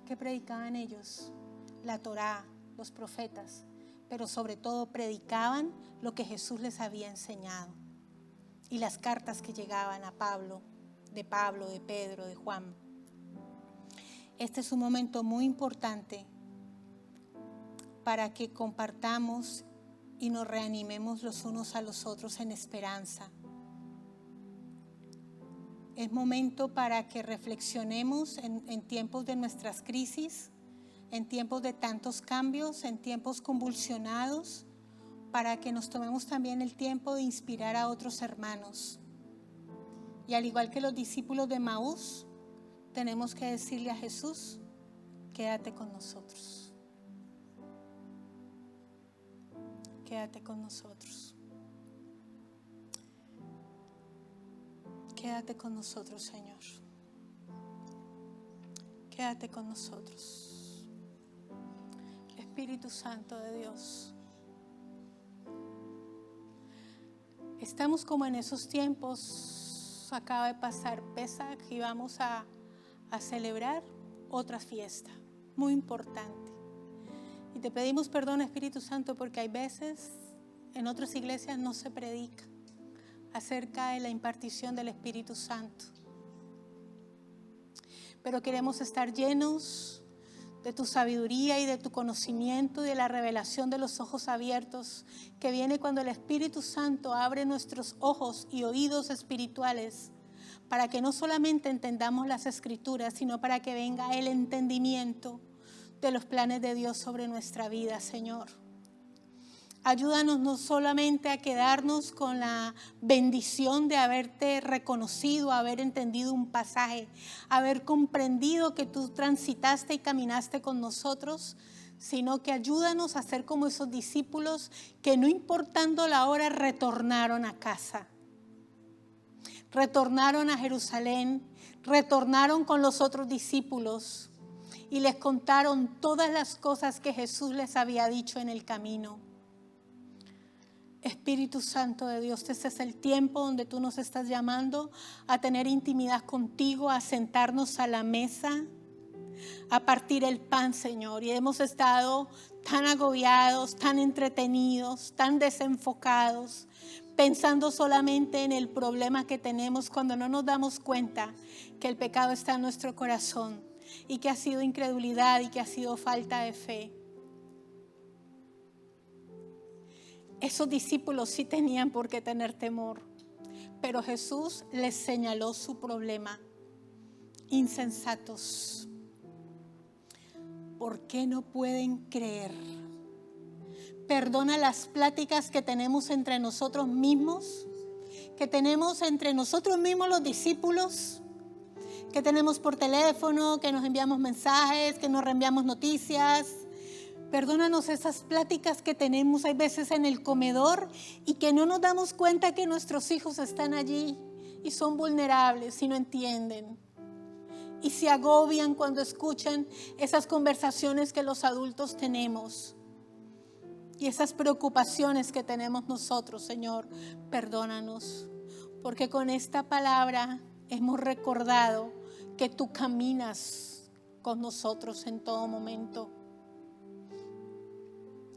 S1: ¿Qué predicaban ellos? La Torá, los profetas, pero sobre todo predicaban lo que Jesús les había enseñado. Y las cartas que llegaban a Pablo, de Pedro, de Juan. Este es un momento muy importante para que compartamos y nos reanimemos los unos a los otros en esperanza. Es momento para que reflexionemos en tiempos de nuestras crisis, en tiempos de tantos cambios, en tiempos convulsionados, para que nos tomemos también el tiempo de inspirar a otros hermanos. Y al igual que los discípulos de Maús, tenemos que decirle a Jesús: quédate con nosotros. Quédate con nosotros. Quédate con nosotros, Señor. Quédate con nosotros. Espíritu Santo de Dios. Estamos como en esos tiempos. Acaba de pasar Pesaj y vamos a celebrar otra fiesta muy importante. Y te pedimos perdón, Espíritu Santo, porque hay veces en otras iglesias no se predica acerca de la impartición del Espíritu Santo. Pero queremos estar llenos de tu sabiduría y de tu conocimiento y de la revelación de los ojos abiertos que viene cuando el Espíritu Santo abre nuestros ojos y oídos espirituales para que no solamente entendamos las Escrituras, sino para que venga el entendimiento de los planes de Dios sobre nuestra vida, Señor. Ayúdanos no solamente a quedarnos con la bendición de haberte reconocido, haber entendido un pasaje, haber comprendido que tú transitaste y caminaste con nosotros, sino que ayúdanos a ser como esos discípulos que no importando la hora retornaron a casa. Retornaron a Jerusalén, retornaron con los otros discípulos y les contaron todas las cosas que Jesús les había dicho en el camino. Espíritu Santo de Dios, este es el tiempo donde tú nos estás llamando a tener intimidad contigo, a sentarnos a la mesa, a partir el pan, Señor. Y hemos estado tan agobiados, tan entretenidos, tan desenfocados, pensando solamente en el problema que tenemos cuando no nos damos cuenta que el pecado está en nuestro corazón y que ha sido incredulidad y que ha sido falta de fe. Esos discípulos sí tenían por qué tener temor, pero Jesús les señaló su problema. Insensatos, ¿por qué no pueden creer? Perdona las pláticas que tenemos entre nosotros mismos, que tenemos entre nosotros mismos los discípulos, que tenemos por teléfono, que nos enviamos mensajes, que nos reenviamos noticias.
S2: Perdónanos esas pláticas que tenemos hay veces en el comedor y que no nos damos cuenta que nuestros hijos están allí y son vulnerables y no entienden. Y se agobian cuando escuchan esas conversaciones que los adultos tenemos y esas preocupaciones que tenemos nosotros, Señor. Perdónanos, porque con esta palabra hemos recordado que tú caminas con nosotros en todo momento.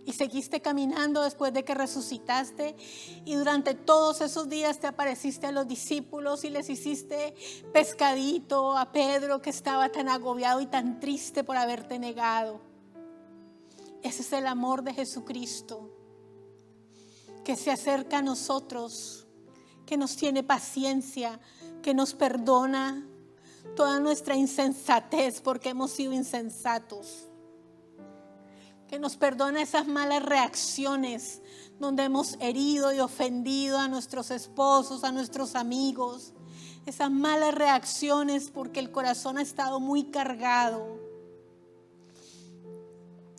S2: Y seguiste caminando después de que resucitaste, y durante todos esos días te apareciste a los discípulos y les hiciste pescadito a Pedro, que estaba tan agobiado y tan triste por haberte negado. Ese es el amor de Jesucristo, que se acerca a nosotros, que nos tiene paciencia, que nos perdona toda nuestra insensatez porque hemos sido insensatos. Que nos perdona esas malas reacciones donde hemos herido y ofendido a nuestros esposos, a nuestros amigos. Esas malas reacciones porque el corazón ha estado muy cargado.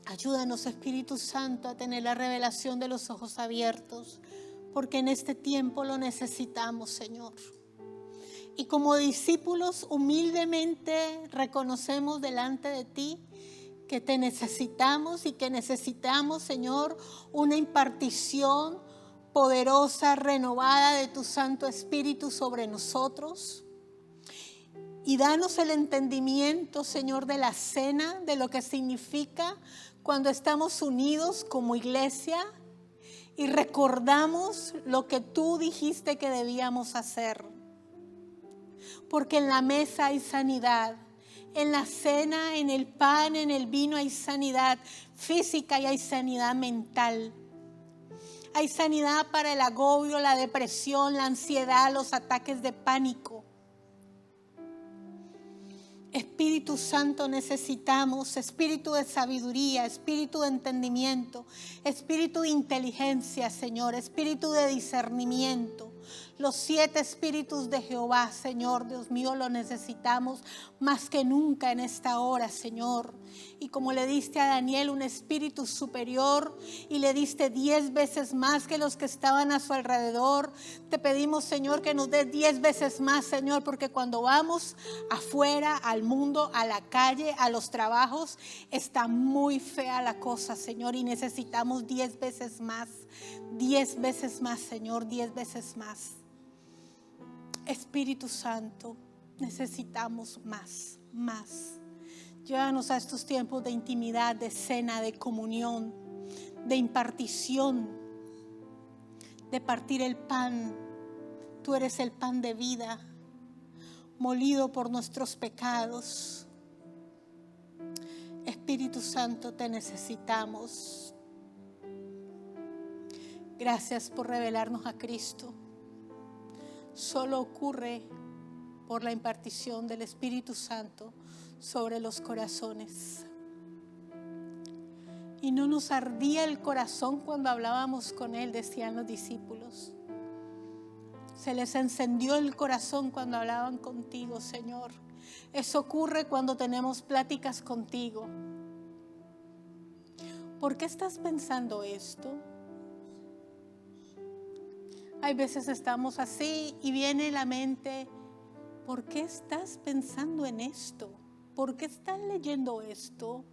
S2: Ayúdanos, Espíritu Santo, a tener la revelación de los ojos abiertos, porque en este tiempo lo necesitamos, Señor. Y como discípulos humildemente reconocemos delante de ti que te necesitamos y que necesitamos, Señor, una impartición poderosa, renovada de tu Santo Espíritu sobre nosotros. Y danos el entendimiento, Señor, de la cena, de lo que significa cuando estamos unidos como iglesia y recordamos lo que tú dijiste que debíamos hacer. Porque en la mesa hay sanidad. En la cena, en el pan, en el vino hay sanidad física y hay sanidad mental. Hay sanidad para el agobio, la depresión, la ansiedad, los ataques de pánico. Espíritu Santo, necesitamos espíritu de sabiduría, espíritu de entendimiento, espíritu de inteligencia, Señor, espíritu de discernimiento. Los 7 espíritus de Jehová, Señor, Dios mío, lo necesitamos más que nunca en esta hora, Señor. Y como le diste a Daniel un espíritu superior y le diste 10 veces más que los que estaban a su alrededor, te pedimos, Señor, que nos des 10 veces más, Señor, porque cuando vamos afuera, al mundo, a la calle, a los trabajos, está muy fea la cosa, Señor, y necesitamos 10 veces más, 10 veces más, Señor, 10 veces más. Espíritu Santo, necesitamos más. Llévanos a estos tiempos de intimidad, de cena, de comunión, de impartición, de partir el pan. Tú eres el pan de vida, molido por nuestros pecados. Espíritu Santo, te necesitamos. Gracias por revelarnos a Cristo. Solo ocurre por la impartición del Espíritu Santo sobre los corazones. Y no nos ardía el corazón cuando hablábamos con Él, decían los discípulos. Se les encendió el corazón cuando hablaban contigo, Señor. Eso ocurre cuando tenemos pláticas contigo. ¿Por qué estás pensando esto? Hay veces estamos así y viene la mente, ¿por qué estás pensando en esto? ¿Por qué estás leyendo esto?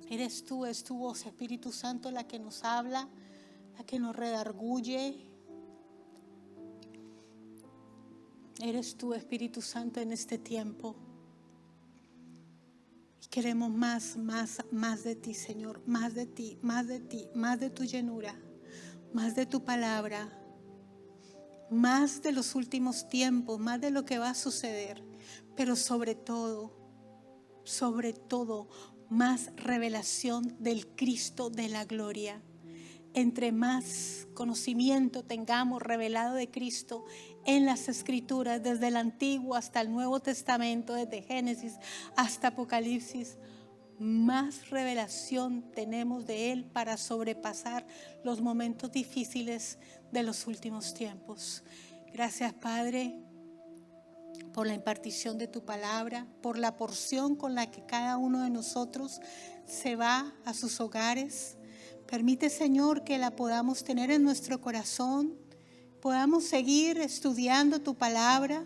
S2: Eres tú, es tu voz, Espíritu Santo, la que nos habla, la que nos redarguye. Eres tú, Espíritu Santo, en este tiempo. Y queremos más de ti, Señor, más de ti, más de tu llenura. Más de tu palabra, más de los últimos tiempos, más de lo que va a suceder, pero sobre todo, más revelación del Cristo de la gloria. Entre más conocimiento tengamos revelado de Cristo en las Escrituras, desde el Antiguo hasta el Nuevo Testamento, desde Génesis hasta Apocalipsis, más revelación tenemos de Él para sobrepasar los momentos difíciles de los últimos tiempos. Gracias, Padre, por la impartición de tu palabra, por la porción con la que cada uno de nosotros se va a sus hogares. Permite, Señor, que la podamos tener en nuestro corazón, podamos seguir estudiando tu palabra,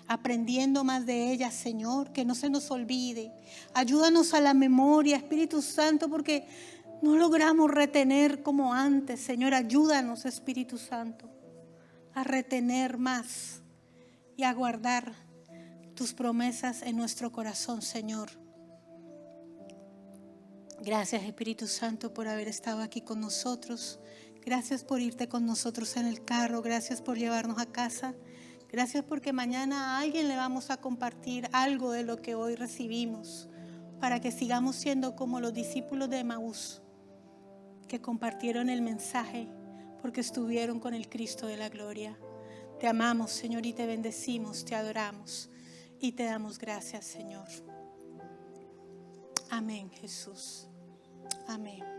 S2: aprendiendo más de ella, Señor, que no se nos olvide. Ayúdanos a la memoria, Espíritu Santo, porque no logramos retener como antes, Señor. Ayúdanos, Espíritu Santo, a retener más y a guardar tus promesas en nuestro corazón, Señor. Gracias, Espíritu Santo, por haber estado aquí con nosotros. Gracias por irte con nosotros en el carro. Gracias por llevarnos a casa. Gracias porque mañana a alguien le vamos a compartir algo de lo que hoy recibimos, para que sigamos siendo como los discípulos de Emaús, que compartieron el mensaje porque estuvieron con el Cristo de la gloria. Te amamos, Señor, y te bendecimos, te adoramos y te damos gracias, Señor. Amén, Jesús. Amén.